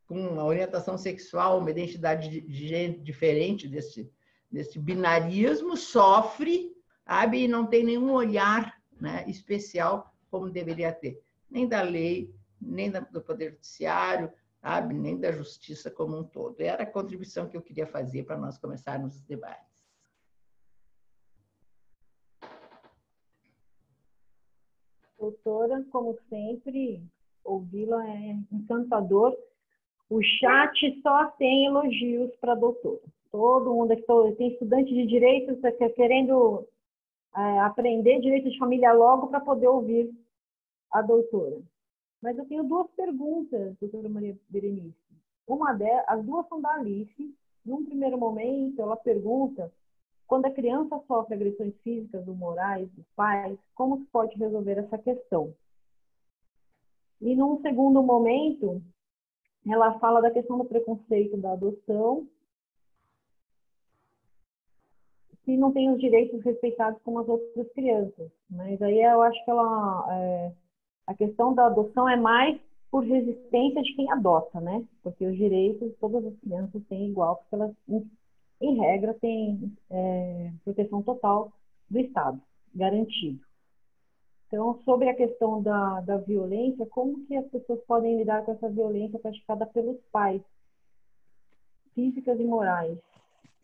com uma orientação sexual, uma identidade de gênero diferente desse binarismo sofre, sabe? E não tem nenhum olhar, né, especial como deveria ter. Nem da lei, nem do Poder Judiciário, sabe? Nem da justiça como um todo. Era a contribuição que eu queria fazer para nós começarmos os debates. Doutora, como sempre, ouvi-la é encantador. O chat só tem elogios para a doutora. Todo mundo aqui, tem estudante de direito querendo aprender direito de família logo para poder ouvir a doutora. Mas eu tenho duas perguntas, doutora Maria Berenice. As duas são da Alice. Num primeiro momento, ela pergunta: quando a criança sofre agressões físicas ou morais dos pais, como se pode resolver essa questão? E num segundo momento, ela fala da questão do preconceito da adoção, se não tem os direitos respeitados como as outras crianças. Mas aí eu acho que a questão da adoção é mais por resistência de quem adota, né? Porque os direitos todas as crianças têm igual, porque elas, em regra, têm proteção total do Estado, garantido. Então, sobre a questão da violência, como que as pessoas podem lidar com essa violência praticada pelos pais, físicas e morais?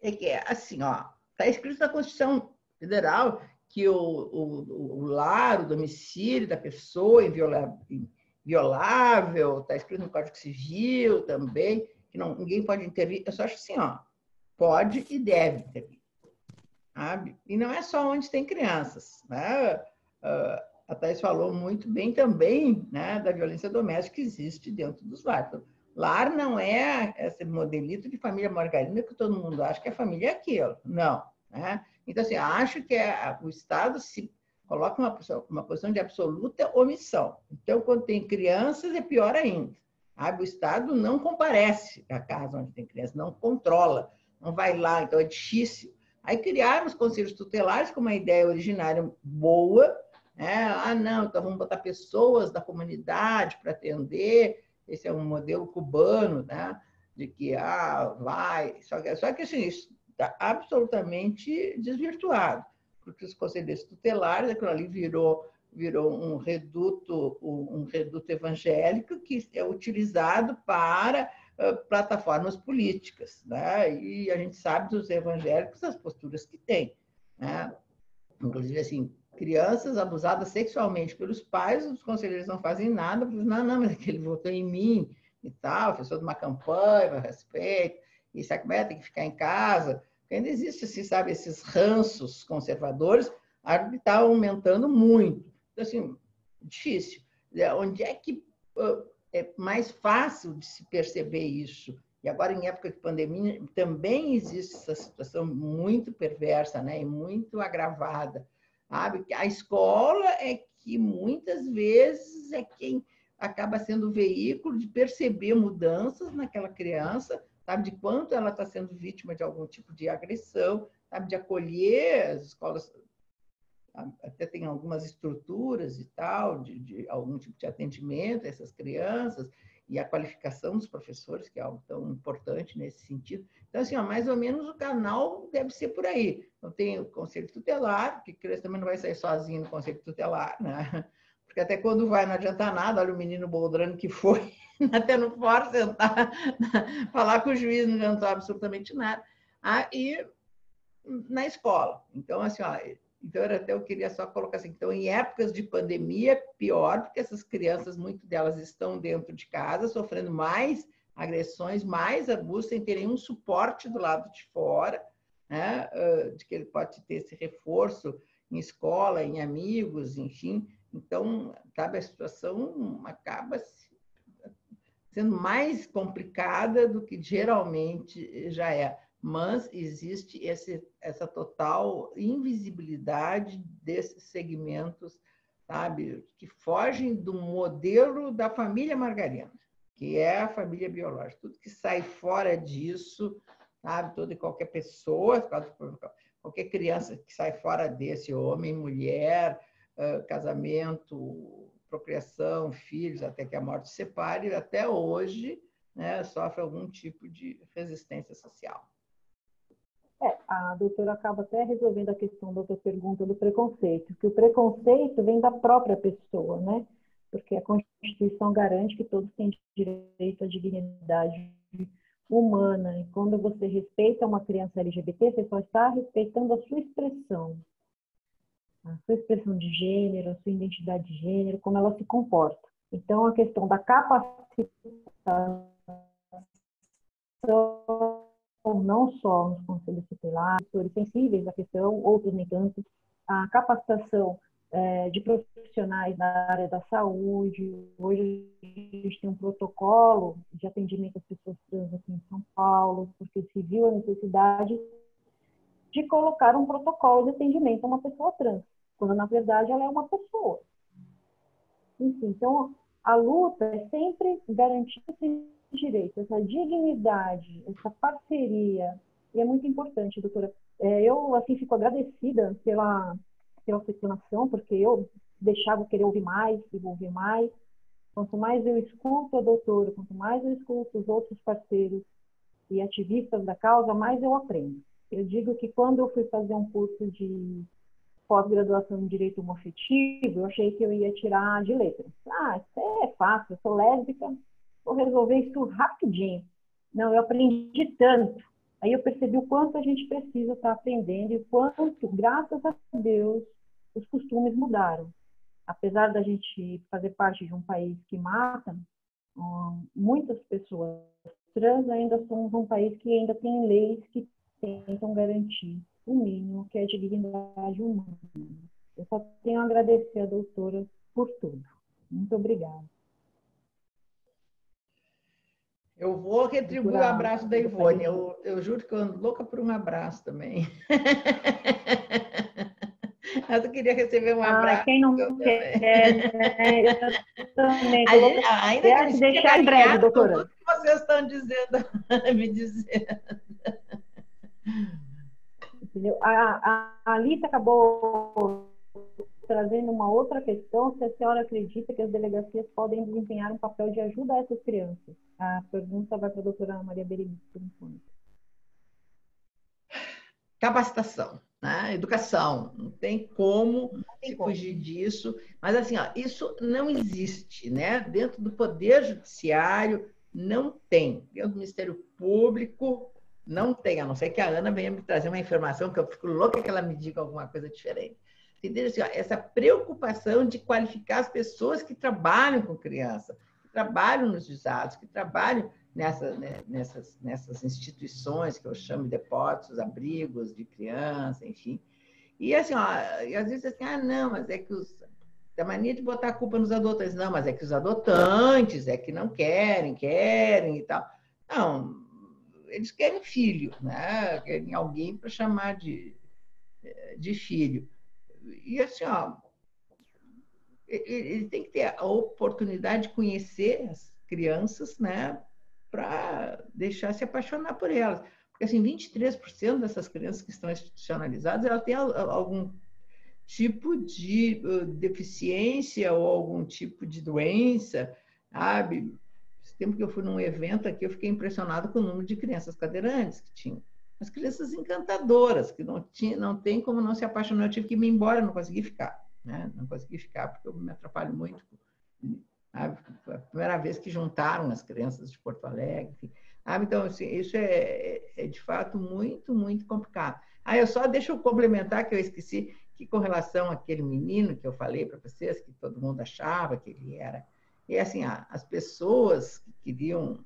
É que, assim, está escrito na Constituição Federal que o lar, o domicílio da pessoa é inviolável, está escrito no Código Civil também, que ninguém pode intervir. Eu só acho assim, pode e deve intervir. Sabe? E não é só onde tem crianças, né? A Thais falou muito bem também, né, da violência doméstica que existe dentro dos lares. Então, lar não é esse modelito de família margarina que todo mundo acha que a família é aquilo. Não. Né? Então, assim, acho que o Estado se coloca uma posição de absoluta omissão. Então, quando tem crianças, é pior ainda. Sabe? O Estado não comparece à casa onde tem criança, não controla, não vai lá, então é difícil. Aí criaram os conselhos tutelares com uma ideia originária boa, né? Não, então vamos botar pessoas da comunidade para atender. Esse é um modelo cubano, né? De que vai. Só que assim, isso está absolutamente desvirtuado. porque os conselheiros tutelares, aquilo ali virou um reduto evangélico que é utilizado para plataformas políticas, né? E a gente sabe dos evangélicos as posturas que têm, né? Inclusive, assim, crianças abusadas sexualmente pelos pais, os conselheiros não fazem nada, porque não, mas ele votou em mim e tal, fez toda uma campanha a respeito, e sabe como é? Tem que ficar em casa. Porque ainda existe, assim, sabe, esses ranços conservadores, algo que está aumentando muito. Então, assim, difícil. Onde é que é mais fácil de se perceber isso? E agora, em época de pandemia, também existe essa situação muito perversa, né? E muito agravada. Sabe? A escola é que, muitas vezes, é quem acaba sendo o veículo de perceber mudanças naquela criança, sabe? De quanto ela está sendo vítima de algum tipo de agressão, sabe? De acolher. As escolas até tem algumas estruturas e tal, de algum tipo de atendimento a essas crianças, e a qualificação dos professores, que é algo tão importante nesse sentido. Então, assim, ó, mais ou menos o canal deve ser por aí. Então, tem o conselho tutelar, que a criança também não vai sair sozinha no conselho tutelar, né? Porque até quando vai não adianta nada, olha o menino boldrano que foi, até no fórum sentar, falar com o juiz, não adiantou absolutamente nada. E na escola. Então, assim, ó, então eu queria só colocar assim, então, em épocas de pandemia, pior, porque essas crianças, muitas delas estão dentro de casa, sofrendo mais agressões, mais abuso, sem ter nenhum suporte do lado de fora, né? De que ele pode ter esse reforço em escola, em amigos, enfim. Então, sabe, a situação acaba sendo mais complicada do que geralmente já é. Mas existe essa total invisibilidade desses segmentos, sabe, que fogem do modelo da família margarina, que é a família biológica. Tudo que sai fora disso, sabe, toda e qualquer pessoa, qualquer criança que sai fora desse, homem, mulher, casamento, procriação, filhos, até que a morte separe, até hoje, né, sofre algum tipo de resistência social. A doutora acaba até resolvendo a questão da outra pergunta do preconceito, que o preconceito vem da própria pessoa, né? Porque a Constituição garante que todos têm direito à dignidade humana, e quando você respeita uma criança LGBT, você só está respeitando a sua expressão de gênero, a sua identidade de gênero, como ela se comporta. Então, a questão da capacitação, não só nos conselhos tutelares, setores sensíveis à questão, outros nem tanto, a capacitação de profissionais da área da saúde. Hoje a gente tem um protocolo de atendimento às pessoas trans aqui em São Paulo, porque se viu a necessidade de colocar um protocolo de atendimento a uma pessoa trans, quando na verdade ela é uma pessoa. Enfim, então a luta é sempre garantir esse direito, essa dignidade, essa parceria, e é muito importante, doutora. Eu, assim, fico agradecida pela explanação, porque eu deixava querer ouvir mais, desenvolver mais. Quanto mais eu escuto a doutora, quanto mais eu escuto os outros parceiros e ativistas da causa, mais eu aprendo. Eu digo que quando eu fui fazer um curso de pós-graduação em Direito Homoafetivo, eu achei que eu ia tirar de letras. Isso é fácil, eu sou lésbica, vou resolver isso rapidinho. Não, eu aprendi tanto. Aí eu percebi o quanto a gente precisa estar aprendendo e o quanto, graças a Deus, os costumes mudaram. Apesar da gente fazer parte de um país que mata, muitas pessoas trans ainda somos um país que ainda tem leis que tentam garantir o mínimo, que é a dignidade humana. Eu só tenho a agradecer a doutora por tudo. Muito obrigada. Eu vou retribuir o abraço da Ivone. Eu juro que eu ando louca por um abraço também. Mas eu queria receber um abraço. Quem não quer, né? Eu também. Ainda que deixar em breve, doutora. Tudo que vocês estão dizendo, me dizendo. Entendeu? A Alice acabou trazendo uma outra questão, se a senhora acredita que as delegacias podem desempenhar um papel de ajuda a essas crianças. A pergunta vai para a doutora Maria Berenice, por enquanto. capacitação, né? Educação, não tem como fugir disso, mas assim, ó, isso não existe, né? Dentro do Poder Judiciário não tem, dentro do Ministério Público não tem, a não ser que a Ana venha me trazer uma informação que eu fico louca que ela me diga alguma coisa diferente. Entendeu? Assim, ó, essa preocupação de qualificar as pessoas que trabalham com criança, que trabalham nos juizados, que trabalham nessas instituições que eu chamo de depósitos, abrigos de criança, enfim. E assim, ó, e às vezes assim, não, mas é que a mania de botar a culpa nos adotantes, não, mas é que os adotantes é que não querem e tal. Não, eles querem filho, né? Querem alguém para chamar de filho. E assim, ó, ele tem que ter a oportunidade de conhecer as crianças, né? Para deixar se apaixonar por elas. Porque, assim, 23% dessas crianças que estão institucionalizadas, elas têm algum tipo de deficiência ou algum tipo de doença, sabe? Esse tempo que eu fui num evento aqui, eu fiquei impressionado com o número de crianças cadeirantes que tinham. As crianças encantadoras, que não tem como não se apaixonar. Eu tive que ir embora, não consegui ficar, né? Não consegui ficar porque eu me atrapalho muito. Sabe? Foi a primeira vez que juntaram as crianças de Porto Alegre. Enfim. Então, assim, isso é de fato muito, muito complicado. Eu só deixa eu complementar, que eu esqueci, que com relação àquele menino que eu falei para vocês, que todo mundo achava que ele era, e assim, as pessoas que queriam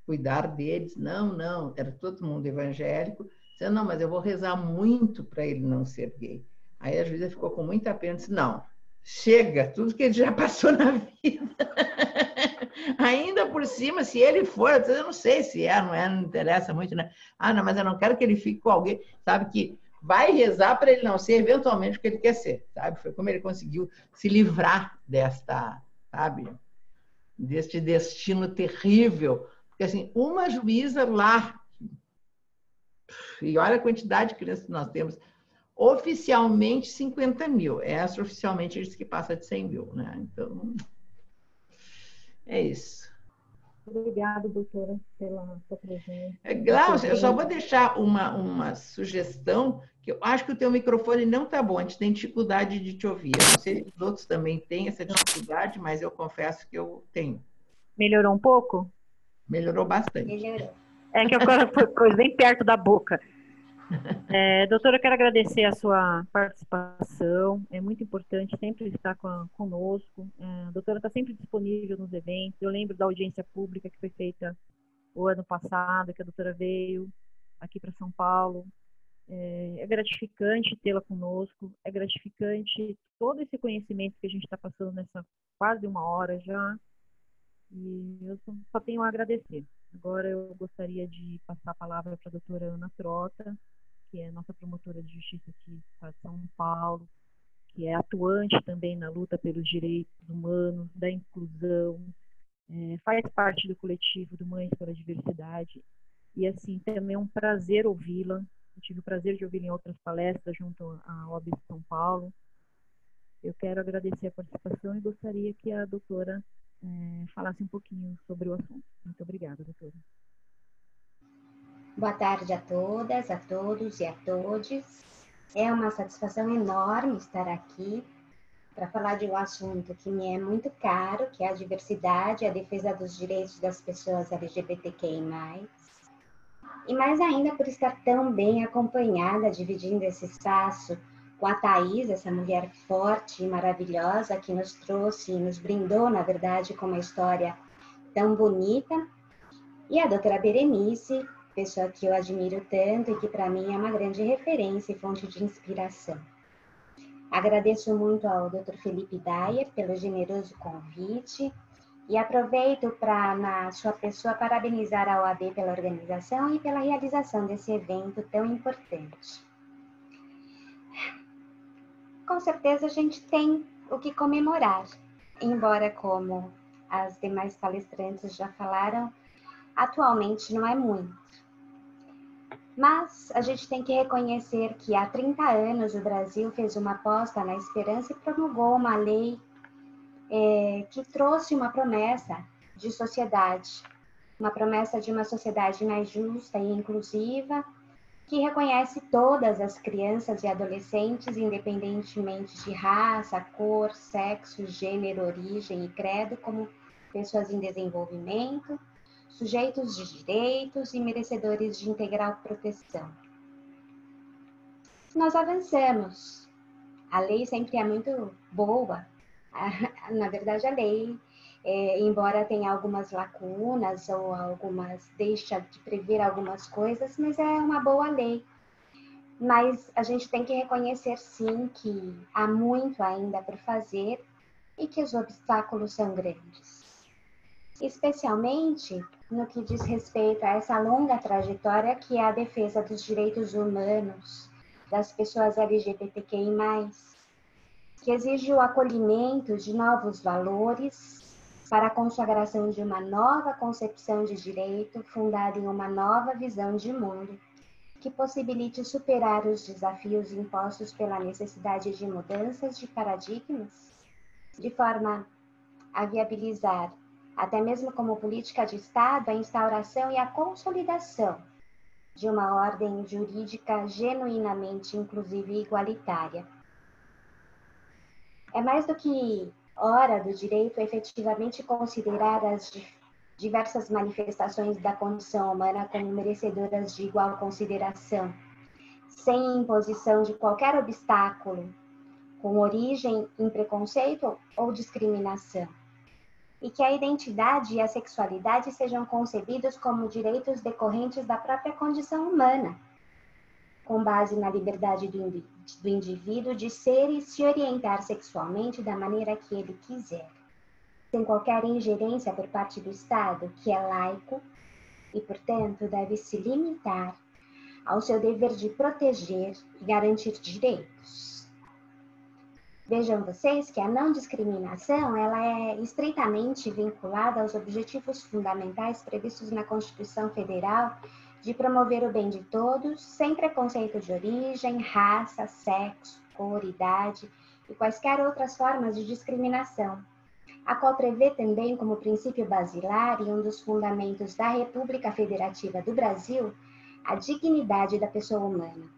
cuidar deles, não, era todo mundo evangélico, dizendo, não, mas eu vou rezar muito para ele não ser gay. Aí a juíza ficou com muita pena, disse, não, chega, tudo que ele já passou na vida. Ainda por cima, se ele for, eu não sei se não interessa muito, né? Não, mas eu não quero que ele fique com alguém, sabe, que vai rezar para ele não ser eventualmente o que ele quer ser, sabe? Foi como ele conseguiu se livrar deste destino terrível. Porque, assim, uma juíza lá, e olha a quantidade de crianças que nós temos, oficialmente 50 mil, extraoficialmente diz que passa de 100 mil, né? Então, é isso. Obrigada, doutora, pela sua presença. Glaucia, eu só vou deixar uma sugestão, que eu acho que o teu microfone não está bom, a gente tem dificuldade de te ouvir. Eu não sei se os outros também têm essa dificuldade, mas eu confesso que eu tenho. Melhorou um pouco? Melhorou bastante. Melhorou. É que agora foi bem perto da boca. Doutora, eu quero agradecer a sua participação. É muito importante sempre estar conosco. A doutora está sempre disponível nos eventos. Eu lembro da audiência pública que foi feita o ano passado, que a doutora veio aqui para São Paulo. É gratificante tê-la conosco. É gratificante todo esse conhecimento que a gente está passando nessa quase uma hora já. E eu só tenho a agradecer. Agora eu gostaria de passar a palavra para a doutora Ana Trota, que é nossa promotora de justiça aqui do Estado de São Paulo, que é atuante também na luta pelos direitos humanos, da inclusão, faz parte do coletivo do Mães pela Diversidade. E, assim, também é um prazer ouvi-la. Eu tive o prazer de ouvi-la em outras palestras junto à OAB de São Paulo. Eu quero agradecer a participação e gostaria que a doutora falasse um pouquinho sobre o assunto. Muito obrigada, doutora. Boa tarde a todas, a todos e a todes. É uma satisfação enorme estar aqui para falar de um assunto que me é muito caro, que é a diversidade, a defesa dos direitos das pessoas LGBTQI+. E mais ainda por estar tão bem acompanhada, dividindo esse espaço com a Thaís, essa mulher forte e maravilhosa que nos trouxe e nos brindou, na verdade, com uma história tão bonita. E a doutora Berenice, pessoa que eu admiro tanto e que para mim é uma grande referência e fonte de inspiração. Agradeço muito ao Dr. Felipe Dyer pelo generoso convite e aproveito para, na sua pessoa, parabenizar a OAB pela organização e pela realização desse evento tão importante. Com certeza a gente tem o que comemorar, embora, como as demais palestrantes já falaram, atualmente não é muito. Mas a gente tem que reconhecer que há 30 anos o Brasil fez uma aposta na esperança e promulgou uma lei que trouxe uma promessa de sociedade, uma promessa de uma sociedade mais justa e inclusiva, que reconhece todas as crianças e adolescentes, independentemente de raça, cor, sexo, gênero, origem e credo, como pessoas em desenvolvimento, sujeitos de direitos e merecedores de integral proteção. Nós avançamos. A lei sempre é muito boa. Na verdade, a lei, embora tenha algumas lacunas ou deixa de prever algumas coisas, mas é uma boa lei. Mas a gente tem que reconhecer, sim, que há muito ainda por fazer e que os obstáculos são grandes. Especialmente no que diz respeito a essa longa trajetória que é a defesa dos direitos humanos, das pessoas LGBTQI+, que exige o acolhimento de novos valores para a consagração de uma nova concepção de direito fundada em uma nova visão de mundo, que possibilite superar os desafios impostos pela necessidade de mudanças de paradigmas, de forma a viabilizar, até mesmo como política de Estado, a instauração e a consolidação de uma ordem jurídica genuinamente inclusiva e igualitária. É mais do que hora do direito efetivamente considerar as diversas manifestações da condição humana como merecedoras de igual consideração, sem imposição de qualquer obstáculo, com origem em preconceito ou discriminação, e que a identidade e a sexualidade sejam concebidos como direitos decorrentes da própria condição humana, com base na liberdade do indivíduo de ser e se orientar sexualmente da maneira que ele quiser, sem qualquer ingerência por parte do Estado, que é laico e, portanto, deve se limitar ao seu dever de proteger e garantir direitos. Vejam vocês que a não discriminação ela é estreitamente vinculada aos objetivos fundamentais previstos na Constituição Federal de promover o bem de todos, sem preconceito de origem, raça, sexo, cor, idade e quaisquer outras formas de discriminação, a qual prevê também como princípio basilar e um dos fundamentos da República Federativa do Brasil a dignidade da pessoa humana.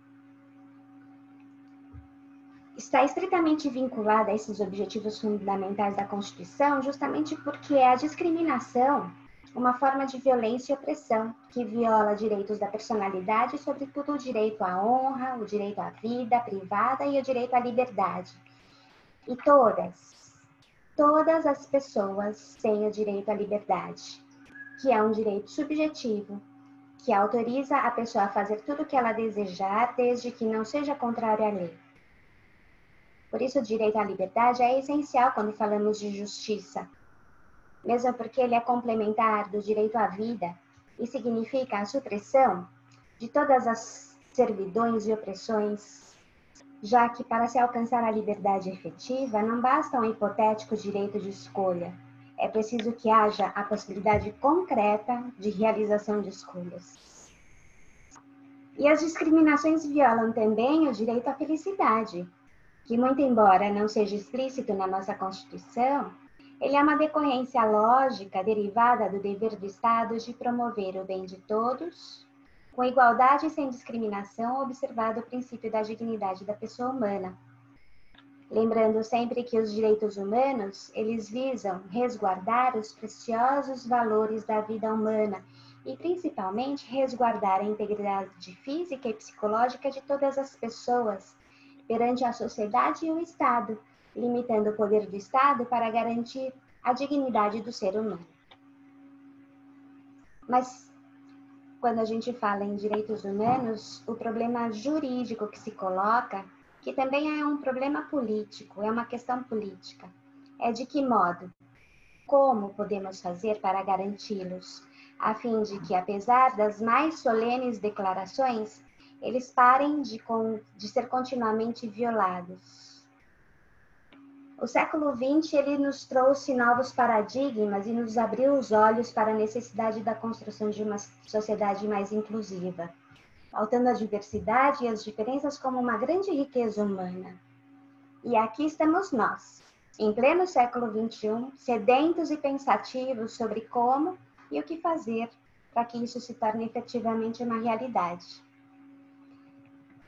Está estritamente vinculada a esses objetivos fundamentais da Constituição justamente porque é a discriminação uma forma de violência e opressão que viola direitos da personalidade, sobretudo o direito à honra, o direito à vida privada e o direito à liberdade. E todas as pessoas têm o direito à liberdade, que é um direito subjetivo, que autoriza a pessoa a fazer tudo o que ela desejar, desde que não seja contrário à lei. Por isso, o direito à liberdade é essencial quando falamos de justiça, mesmo porque ele é complementar do direito à vida e significa a supressão de todas as servidões e opressões, já que para se alcançar a liberdade efetiva não basta um hipotético direito de escolha, é preciso que haja a possibilidade concreta de realização de escolhas. E as discriminações violam também o direito à felicidade, que, muito embora não seja explícito na nossa Constituição, ele é uma decorrência lógica derivada do dever do Estado de promover o bem de todos, com igualdade e sem discriminação, observado o princípio da dignidade da pessoa humana. Lembrando sempre que os direitos humanos, eles visam resguardar os preciosos valores da vida humana e, principalmente, resguardar a integridade física e psicológica de todas as pessoas perante a sociedade e o Estado, limitando o poder do Estado para garantir a dignidade do ser humano. Mas, quando a gente fala em direitos humanos, o problema jurídico que se coloca, que também é um problema político, é uma questão política, é de que modo, como podemos fazer para garanti-los, a fim de que, apesar das mais solenes declarações, eles parem de ser continuamente violados. O século XX ele nos trouxe novos paradigmas e nos abriu os olhos para a necessidade da construção de uma sociedade mais inclusiva, pautando a diversidade e as diferenças como uma grande riqueza humana. E aqui estamos nós, em pleno século XXI, sedentos e pensativos sobre como e o que fazer para que isso se torne efetivamente uma realidade.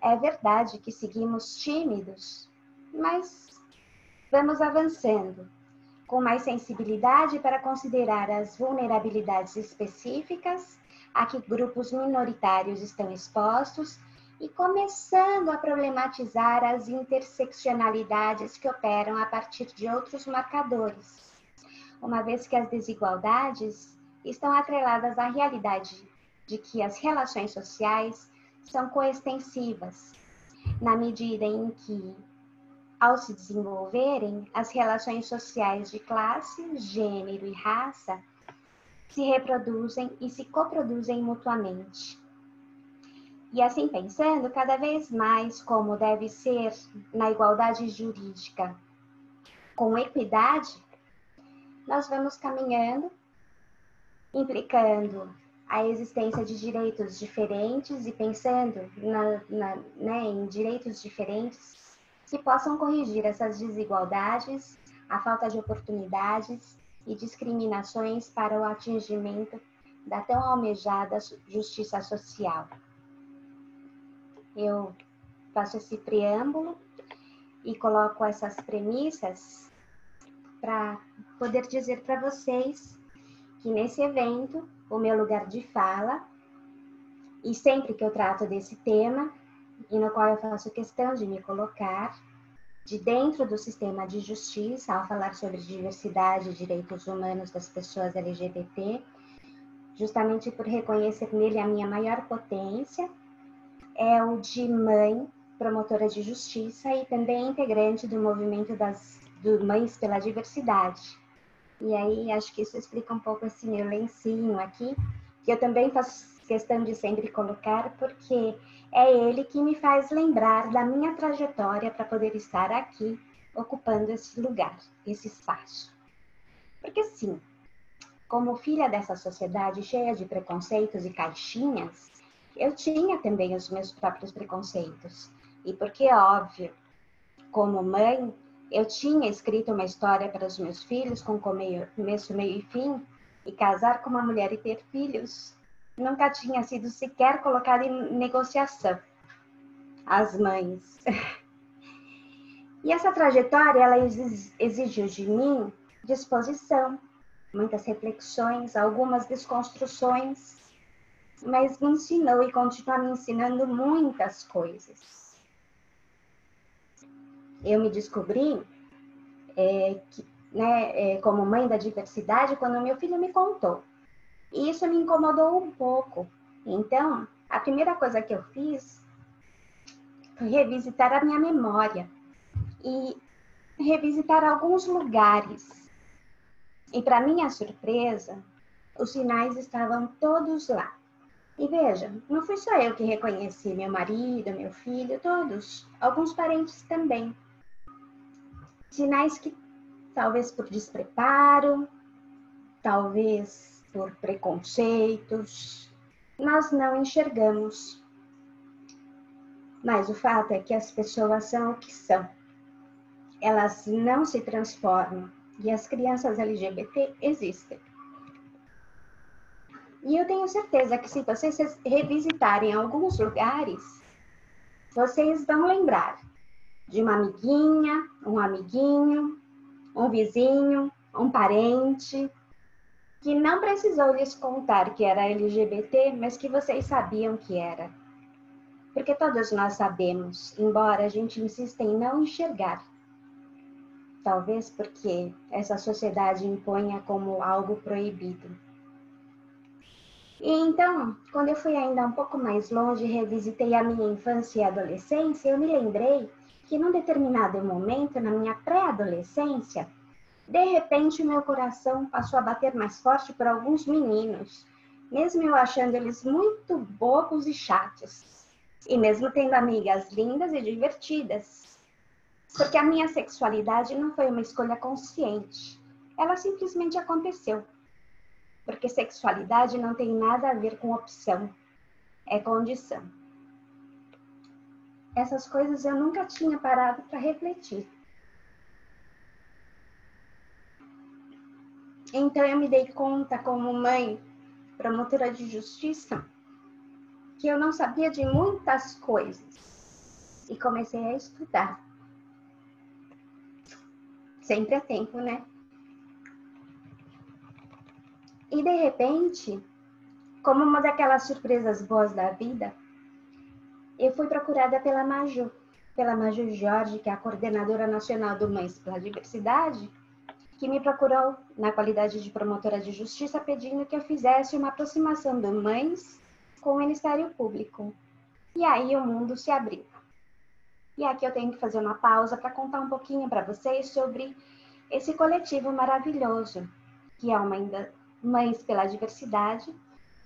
É verdade que seguimos tímidos, mas vamos avançando, com mais sensibilidade para considerar as vulnerabilidades específicas a que grupos minoritários estão expostos e começando a problematizar as interseccionalidades que operam a partir de outros marcadores, uma vez que as desigualdades estão atreladas à realidade de que as relações sociais são coextensivas, na medida em que, ao se desenvolverem, as relações sociais de classe, gênero e raça se reproduzem e se coproduzem mutuamente. E assim pensando, cada vez mais como deve ser na igualdade jurídica com equidade, nós vamos caminhando, implicando a existência de direitos diferentes e pensando em direitos diferentes que possam corrigir essas desigualdades, a falta de oportunidades e discriminações para o atingimento da tão almejada justiça social. Eu faço esse preâmbulo e coloco essas premissas para poder dizer para vocês que nesse evento, o meu lugar de fala, e sempre que eu trato desse tema, e no qual eu faço questão de me colocar, de dentro do sistema de justiça, ao falar sobre diversidade e direitos humanos das pessoas LGBT, justamente por reconhecer nele a minha maior potência, é o de mãe, promotora de justiça e também integrante do movimento do Mães pela Diversidade. E aí, acho que isso explica um pouco esse meu lencinho aqui, que eu também faço questão de sempre colocar, porque é ele que me faz lembrar da minha trajetória para poder estar aqui, ocupando esse lugar, esse espaço. Porque sim, como filha dessa sociedade cheia de preconceitos e caixinhas, eu tinha também os meus próprios preconceitos. E porque, óbvio, como mãe, eu tinha escrito uma história para os meus filhos com começo, meio e fim, e casar com uma mulher e ter filhos nunca tinha sido sequer colocado em negociação. As mães. E essa trajetória, ela exigiu de mim disposição, muitas reflexões, algumas desconstruções, mas me ensinou e continua me ensinando muitas coisas. Eu me descobri como mãe da diversidade quando meu filho me contou. E isso me incomodou um pouco. Então, a primeira coisa que eu fiz foi revisitar a minha memória e revisitar alguns lugares. E para minha surpresa, os sinais estavam todos lá. E veja, não fui só eu que reconheci, meu marido, meu filho, todos, alguns parentes também. Sinais que talvez por despreparo, talvez por preconceitos, nós não enxergamos. Mas o fato é que as pessoas são o que são. Elas não se transformam e as crianças LGBT existem. E eu tenho certeza que se vocês revisitarem alguns lugares, vocês vão lembrar de uma amiguinha, um amiguinho, um vizinho, um parente, que não precisou lhes contar que era LGBT, mas que vocês sabiam que era. Porque todos nós sabemos, embora a gente insista em não enxergar. Talvez porque essa sociedade imponha como algo proibido. E então, quando eu fui ainda um pouco mais longe e revisitei a minha infância e adolescência, eu me lembrei que num determinado momento, na minha pré-adolescência, de repente meu coração passou a bater mais forte por alguns meninos, mesmo eu achando eles muito bobos e chatos, e mesmo tendo amigas lindas e divertidas. Porque a minha sexualidade não foi uma escolha consciente, ela simplesmente aconteceu. Porque sexualidade não tem nada a ver com opção, é condição. Essas coisas eu nunca tinha parado para refletir. Então eu me dei conta, como mãe, promotora de justiça, que eu não sabia de muitas coisas. e comecei a estudar. Sempre a tempo, né? E de repente, como uma daquelas surpresas boas da vida, eu fui procurada pela Maju Jorge, que é a coordenadora nacional do Mães pela Diversidade, que me procurou na qualidade de promotora de justiça pedindo que eu fizesse uma aproximação do Mães com o Ministério Público. E aí o mundo se abriu. E aqui eu tenho que fazer uma pausa para contar um pouquinho para vocês sobre esse coletivo maravilhoso, que é uma Mães pela Diversidade,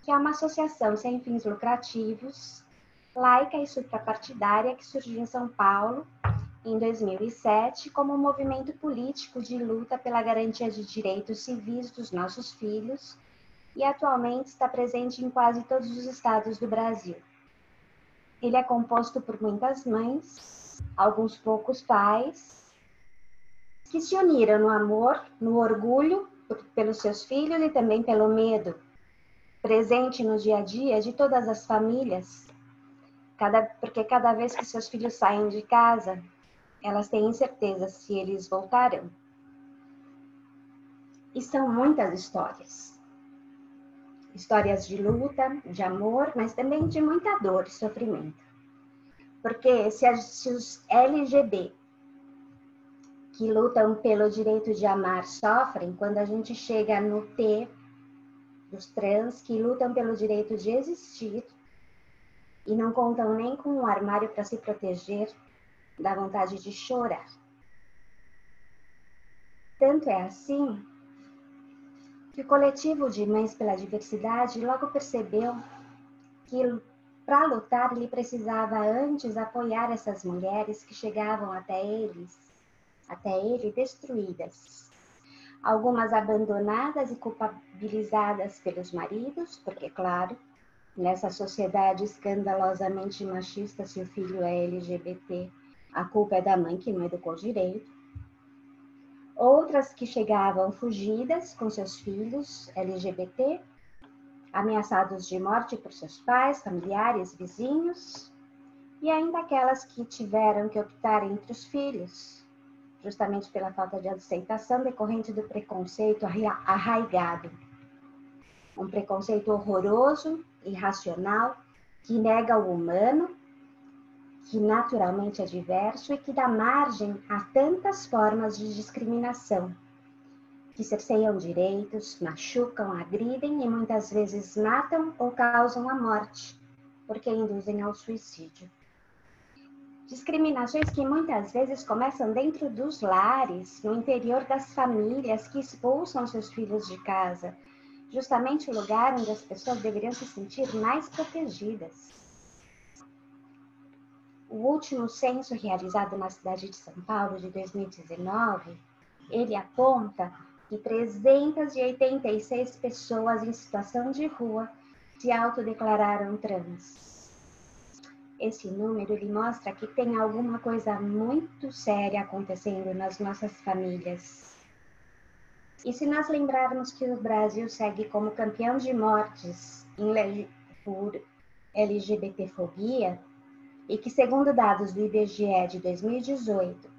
que é uma associação sem fins lucrativos, laica e suprapartidária, que surgiu em São Paulo em 2007 como um movimento político de luta pela garantia de direitos civis dos nossos filhos e atualmente está presente em quase todos os estados do Brasil. Ele é composto por muitas mães, alguns poucos pais, que se uniram no amor, no orgulho pelos seus filhos e também pelo medo, presente no dia a dia de todas as famílias, porque cada vez que seus filhos saem de casa, elas têm incerteza se eles voltarão. E são muitas histórias. Histórias de luta, de amor, mas também de muita dor e sofrimento. Porque se os LGB que lutam pelo direito de amar sofrem, quando a gente chega no T dos trans que lutam pelo direito de existir e não contam nem com um armário para se proteger, dá vontade de chorar. Tanto é assim que o coletivo de Mães pela Diversidade logo percebeu que para lutar ele precisava antes apoiar essas mulheres que chegavam até ele destruídas. Algumas abandonadas e culpabilizadas pelos maridos, porque, claro, nessa sociedade escandalosamente machista, se o filho é LGBT, a culpa é da mãe que não educou direito. Outras que chegavam fugidas com seus filhos LGBT, ameaçados de morte por seus pais, familiares, vizinhos, e ainda aquelas que tiveram que optar entre os filhos, justamente pela falta de aceitação decorrente do preconceito arraigado. Um preconceito horroroso, irracional, que nega o humano, que naturalmente é diverso e que dá margem a tantas formas de discriminação, que cerceiam direitos, machucam, agridem e muitas vezes matam ou causam a morte, porque induzem ao suicídio. Discriminações que muitas vezes começam dentro dos lares, no interior das famílias que expulsam seus filhos de casa, justamente o lugar onde as pessoas deveriam se sentir mais protegidas. O último censo realizado na cidade de São Paulo, de 2019, ele aponta que 386 pessoas em situação de rua se autodeclararam trans. Esse número ele mostra que tem alguma coisa muito séria acontecendo nas nossas famílias. E se nós lembrarmos que o Brasil segue como campeão de mortes por LGBTfobia, e que, segundo dados do IBGE de 2018,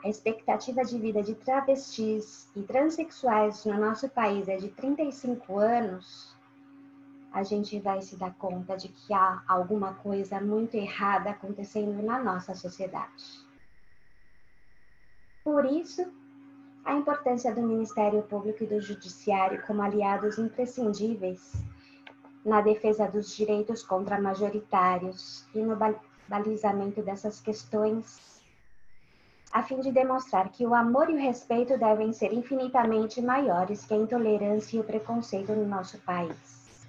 a expectativa de vida de travestis e transexuais no nosso país é de 35 anos, a gente vai se dar conta de que há alguma coisa muito errada acontecendo na nossa sociedade. Por isso, a importância do Ministério Público e do Judiciário como aliados imprescindíveis na defesa dos direitos contra-majoritários e no balizamento dessas questões, a fim de demonstrar que o amor e o respeito devem ser infinitamente maiores que a intolerância e o preconceito no nosso país.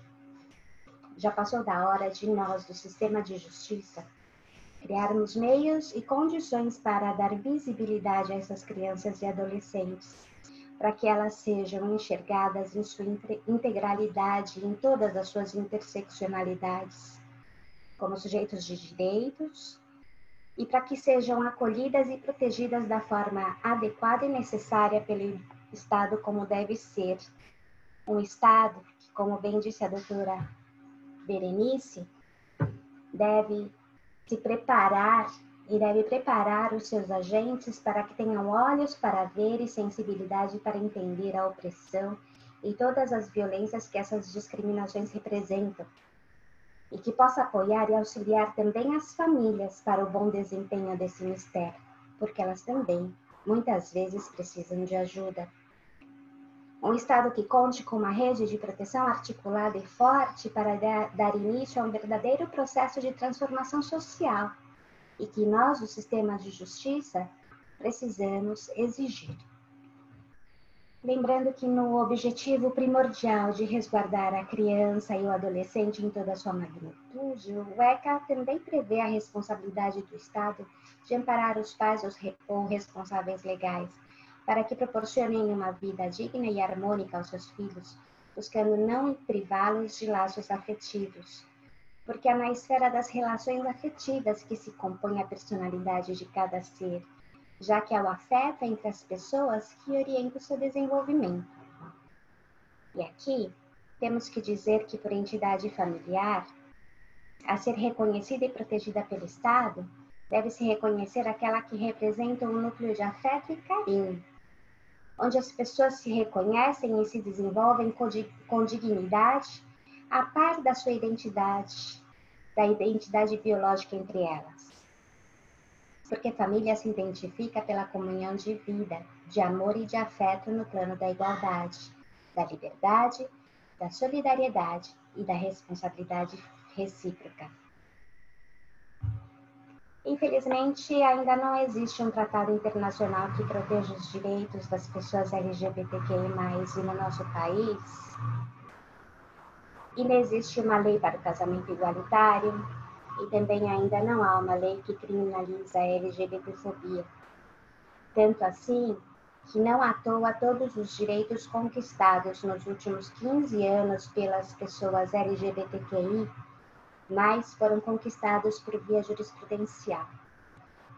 Já passou da hora de nós, do sistema de justiça, criarmos meios e condições para dar visibilidade a essas crianças e adolescentes, para que elas sejam enxergadas em sua integralidade, em todas as suas interseccionalidades, como sujeitos de direitos, e para que sejam acolhidas e protegidas da forma adequada e necessária pelo Estado, como deve ser. Um Estado que, como bem disse a doutora Berenice, deve se preparar e deve preparar os seus agentes para que tenham olhos para ver e sensibilidade para entender a opressão e todas as violências que essas discriminações representam, e que possa apoiar e auxiliar também as famílias para o bom desempenho desse mistério, porque elas também, muitas vezes, precisam de ajuda. Um Estado que conte com uma rede de proteção articulada e forte para dar início a um verdadeiro processo de transformação social, e que nós, do sistema de justiça, precisamos exigir. Lembrando que no objetivo primordial de resguardar a criança e o adolescente em toda a sua magnitude, o ECA também prevê a responsabilidade do Estado de amparar os pais ou responsáveis legais, para que proporcionem uma vida digna e harmônica aos seus filhos, buscando não privá-los de laços afetivos, porque é na esfera das relações afetivas que se compõe a personalidade de cada ser, já que é o afeto entre as pessoas que orienta o seu desenvolvimento. E aqui, temos que dizer que por entidade familiar, a ser reconhecida e protegida pelo Estado, deve-se reconhecer aquela que representa um núcleo de afeto e carinho, onde as pessoas se reconhecem e se desenvolvem com dignidade, a par da sua identidade, da identidade biológica entre elas. Porque família se identifica pela comunhão de vida, de amor e de afeto no plano da igualdade, da liberdade, da solidariedade e da responsabilidade recíproca. Infelizmente, ainda não existe um tratado internacional que proteja os direitos das pessoas LGBTQI+, no nosso país. E não existe uma lei para o casamento igualitário, e também ainda não há uma lei que criminaliza a LGBTfobia. Tanto assim, que não à toa todos os direitos conquistados nos últimos 15 anos pelas pessoas LGBTQI+, foram conquistados por via jurisprudencial.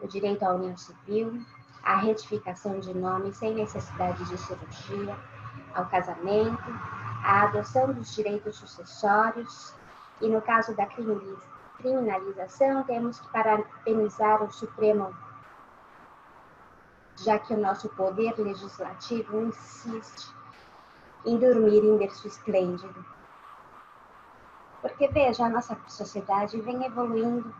O direito à união civil, à retificação de nome sem necessidade de cirurgia, ao casamento, à adoção dos direitos sucessórios, e no caso da criminalização, temos que parabenizar o Supremo, já que o nosso poder legislativo insiste em dormir em berço esplêndido. Porque, veja, a nossa sociedade vem evoluindo,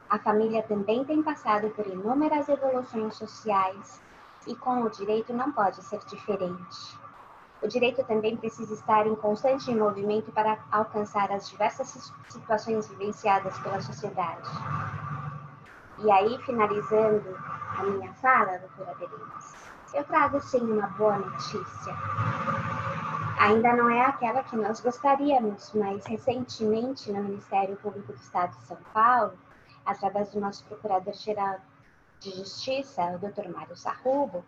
a família também tem passado por inúmeras evoluções sociais, e com o direito não pode ser diferente. O direito também precisa estar em constante movimento para alcançar as diversas situações vivenciadas pela sociedade. E aí, finalizando a minha fala, doutora Berenice, eu trago sim uma boa notícia. Ainda não é aquela que nós gostaríamos, mas recentemente no Ministério Público do Estado de São Paulo, através do nosso Procurador-Geral de Justiça, o Dr. Mário Sarrubo,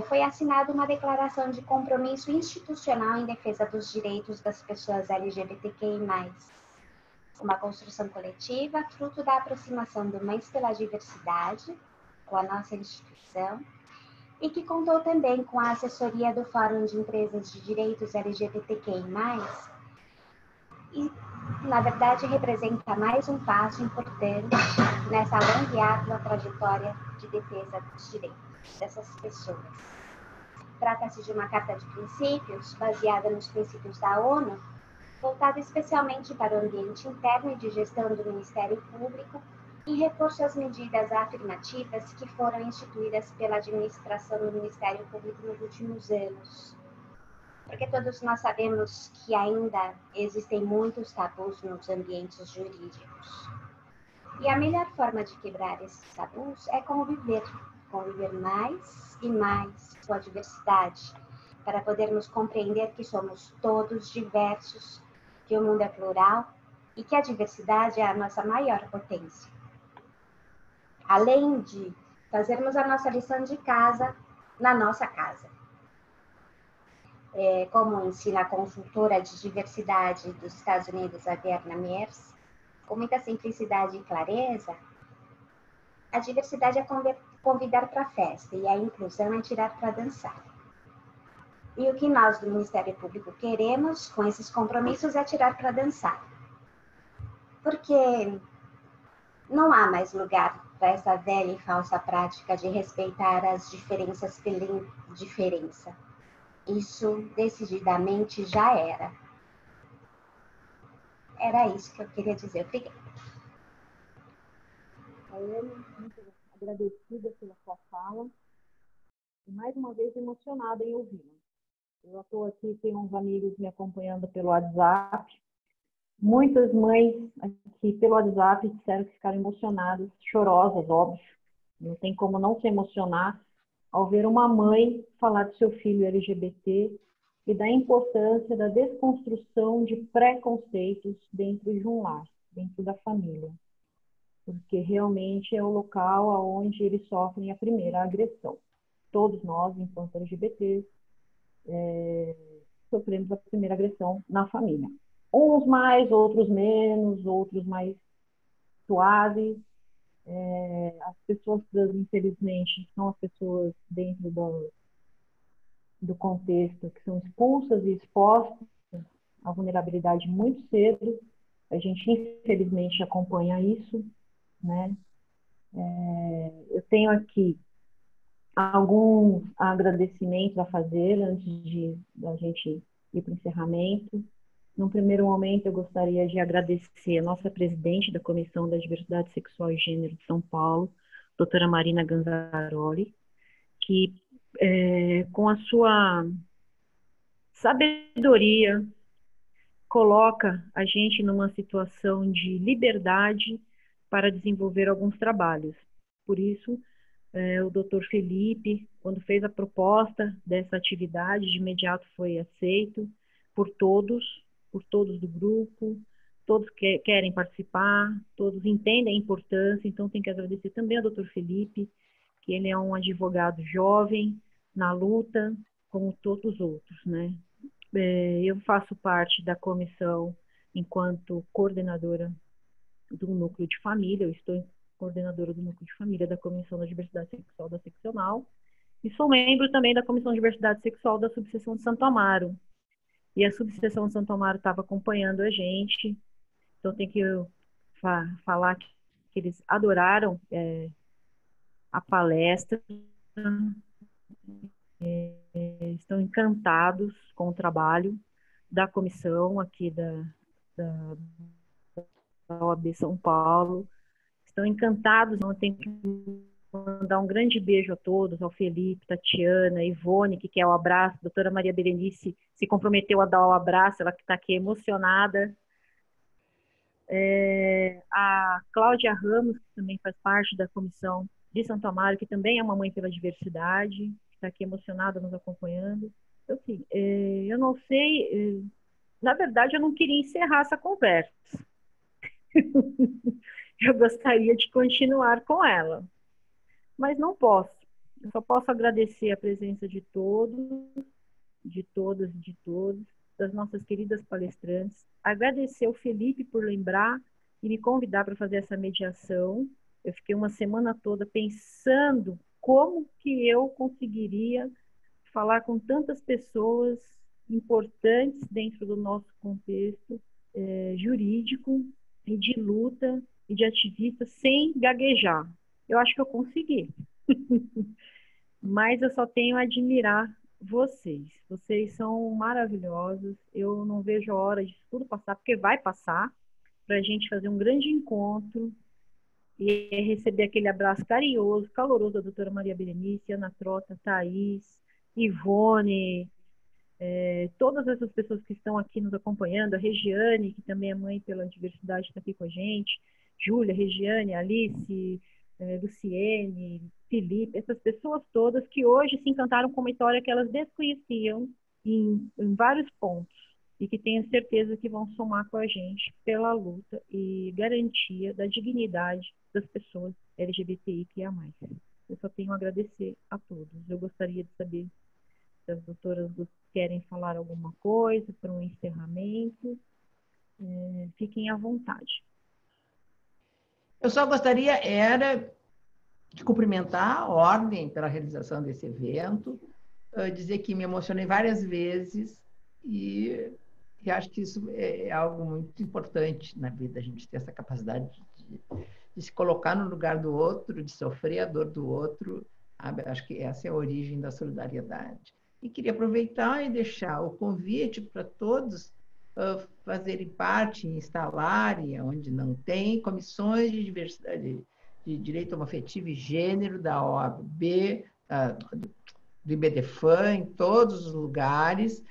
foi assinada uma declaração de compromisso institucional em defesa dos direitos das pessoas LGBTQI+. Uma construção coletiva, fruto da aproximação do Mães pela Diversidade, com a nossa instituição, e que contou também com a assessoria do Fórum de Empresas de Direitos LGBTQI+, e, na verdade, representa mais um passo importante nessa longa e árdua trajetória de defesa dos direitos dessas pessoas. Trata-se de uma carta de princípios, baseada nos princípios da ONU, voltada especialmente para o ambiente interno e de gestão do Ministério Público, e reforço às medidas afirmativas que foram instituídas pela administração do Ministério Público nos últimos anos. Porque todos nós sabemos que ainda existem muitos tabus nos ambientes jurídicos. E a melhor forma de quebrar esses tabus é conviver mais e mais com a diversidade, para podermos compreender que somos todos diversos, que o mundo é plural e que a diversidade é a nossa maior potência. Além de fazermos a nossa lição de casa na nossa casa. Como ensina a consultora de diversidade dos Estados Unidos, a Verna Mears, com muita simplicidade e clareza, a diversidade é convidar para a festa e a inclusão é tirar para dançar. E o que nós do Ministério Público queremos com esses compromissos é tirar para dançar. Porque não há mais lugar para essa velha e falsa prática de respeitar as diferenças pela indiferença. Isso decididamente já era. Era isso que eu queria dizer. Obrigada. Ana, muito agradecida pela sua fala e mais uma vez emocionada em ouvi-la. Eu estou aqui, tenho uns amigos me acompanhando pelo WhatsApp. Muitas mães aqui pelo WhatsApp disseram que ficaram emocionadas, chorosas, óbvio. Não tem como não se emocionar ao ver uma mãe falar do seu filho LGBT e da importância da desconstrução de preconceitos dentro de um lar, dentro da família. Porque realmente é o local onde eles sofrem a primeira agressão. Todos nós, enquanto LGBTs, sofremos a primeira agressão na família. Uns mais, outros menos, outros mais suaves. As pessoas trans, infelizmente, são as pessoas dentro do contexto que são expulsas e expostas à vulnerabilidade muito cedo. A gente, infelizmente, acompanha isso, né? Eu tenho aqui alguns agradecimentos a fazer antes da gente ir para o encerramento. Num primeiro momento, eu gostaria de agradecer a nossa presidente da Comissão da Diversidade Sexual e Gênero de São Paulo, doutora Marina Ganzaroli, que com a sua sabedoria coloca a gente numa situação de liberdade para desenvolver alguns trabalhos. Por isso, o doutor Felipe, quando fez a proposta dessa atividade, de imediato foi aceito por todos do grupo, todos que querem participar, todos entendem a importância, então tem que agradecer também ao doutor Felipe, que ele é um advogado jovem, na luta, como todos os outros, né? Eu faço parte da comissão enquanto coordenadora do núcleo de família, eu estou coordenadora do núcleo de família da Comissão da Diversidade Sexual da Seccional, e sou membro também da Comissão de Diversidade Sexual da Subseção de Santo Amaro. E a Subseção de Santo Amaro estava acompanhando a gente, então tem que falar que eles adoraram a palestra, estão encantados com o trabalho da comissão aqui da OAB São Paulo, estão encantados, não tem que mandar um grande beijo a todos, ao Felipe, Tatiana, Ivone, que quer o abraço, a doutora Maria Berenice se comprometeu a dar o abraço, ela que está aqui emocionada. A Cláudia Ramos, que também faz parte da comissão de Santo Amaro, que também é uma mãe pela diversidade, que está aqui emocionada nos acompanhando. Então, assim, eu não sei, na verdade eu não queria encerrar essa conversa. Eu gostaria de continuar com ela, mas não posso. Eu só posso agradecer a presença de todos, de todas e de todos, das nossas queridas palestrantes. Agradecer ao Felipe por lembrar e me convidar para fazer essa mediação. Eu fiquei uma semana toda pensando como que eu conseguiria falar com tantas pessoas importantes dentro do nosso contexto jurídico e de luta e de ativista sem gaguejar. Eu acho que eu consegui. Mas eu só tenho a admirar vocês. Vocês são maravilhosos. Eu não vejo a hora de tudo passar, porque vai passar, para a gente fazer um grande encontro e receber aquele abraço carinhoso, caloroso da doutora Maria Berenice, Ana Trota, Thaís, Ivone, todas essas pessoas que estão aqui nos acompanhando, a Regiane, que também é mãe pela diversidade, está aqui com a gente, Júlia, Regiane, Alice, Luciene, Felipe, essas pessoas todas que hoje se encantaram com uma história que elas desconheciam em vários pontos e que tenho certeza que vão somar com a gente pela luta e garantia da dignidade das pessoas LGBTIQIA+. Eu só tenho a agradecer a todos. Eu gostaria de saber se as doutoras querem falar alguma coisa para um encerramento. Fiquem à vontade. Eu só gostaria de cumprimentar a ordem pela realização desse evento, dizer que me emocionei várias vezes e acho que isso é algo muito importante na vida, a gente ter essa capacidade de se colocar no lugar do outro, de sofrer a dor do outro. Acho que essa é a origem da solidariedade. E queria aproveitar e deixar o convite para todos fazerem parte, instalarem, onde não tem, comissões de diversidade, de direito homoafetivo e gênero da OAB, do IBDFAN, em todos os lugares.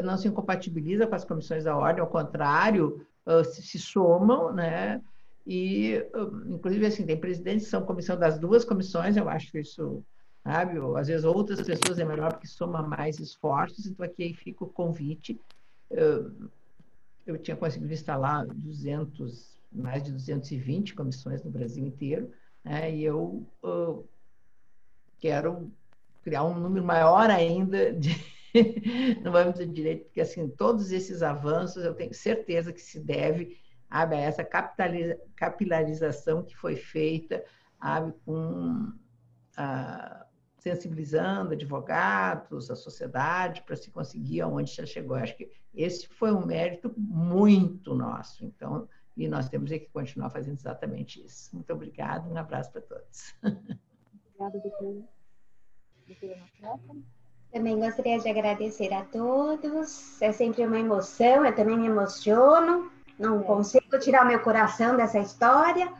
Não se incompatibiliza com as comissões da ordem, ao contrário, se somam, né? E, inclusive, assim, tem presidentes que são comissão das duas comissões, eu acho isso, sabe? Ou, às vezes, outras pessoas é melhor porque soma mais esforços, então aqui fica o convite. Eu tinha conseguido instalar mais de 220 comissões no Brasil inteiro, né? E eu quero criar um número maior ainda no âmbito do direito, porque assim, todos esses avanços eu tenho certeza que se deve a essa capilarização que foi feita com sensibilizando advogados, a sociedade, para se conseguir aonde já chegou. Acho que esse foi um mérito muito nosso. Então, e nós temos que continuar fazendo exatamente isso. Muito obrigada, um abraço para todos. Obrigada, doutora. Também gostaria de agradecer a todos. É sempre uma emoção, eu também me emociono. Não consigo tirar meu coração dessa história.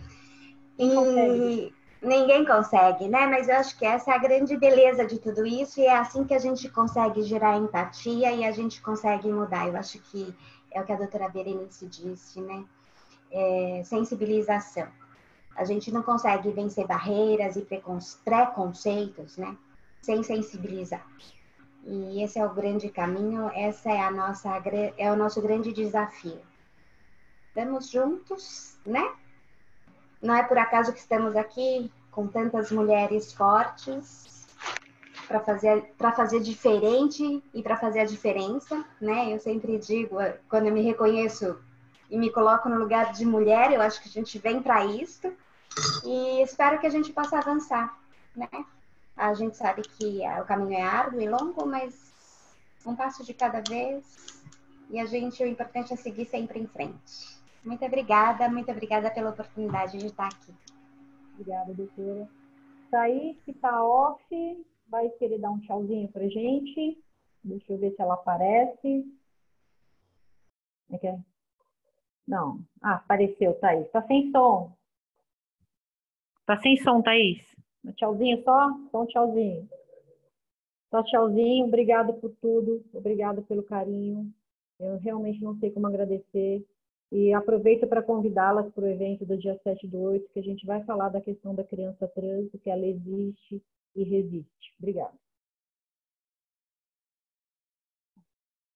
E ninguém consegue, né? Mas eu acho que essa é a grande beleza de tudo isso, e é assim que a gente consegue gerar empatia e a gente consegue mudar. Eu acho que é o que a doutora Berenice disse, né? Sensibilização. A gente não consegue vencer barreiras e preconceitos, né? Sem sensibilizar. E esse é o grande caminho, essa é o nosso grande desafio. Estamos juntos, né? Não é por acaso que estamos aqui com tantas mulheres fortes para fazer diferente e para fazer a diferença, né? Eu sempre digo, quando eu me reconheço e me coloco no lugar de mulher, eu acho que a gente vem para isso e espero que a gente possa avançar, né? A gente sabe que o caminho é árduo e longo, mas um passo de cada vez e o importante é seguir sempre em frente. Muito obrigada pela oportunidade de estar aqui. Obrigada, doutora. Thaís, que está off, vai querer dar um tchauzinho para gente? Deixa eu ver se ela aparece. Não. Apareceu, Thaís. Está sem som. Está sem som, Thaís. Um tchauzinho só? Só um tchauzinho. Só tchauzinho. Obrigada por tudo. Obrigada pelo carinho. Eu realmente não sei como agradecer. E aproveito para convidá-las para o evento do dia 7/8, que a gente vai falar da questão da criança trans, que ela existe e resiste. Obrigada.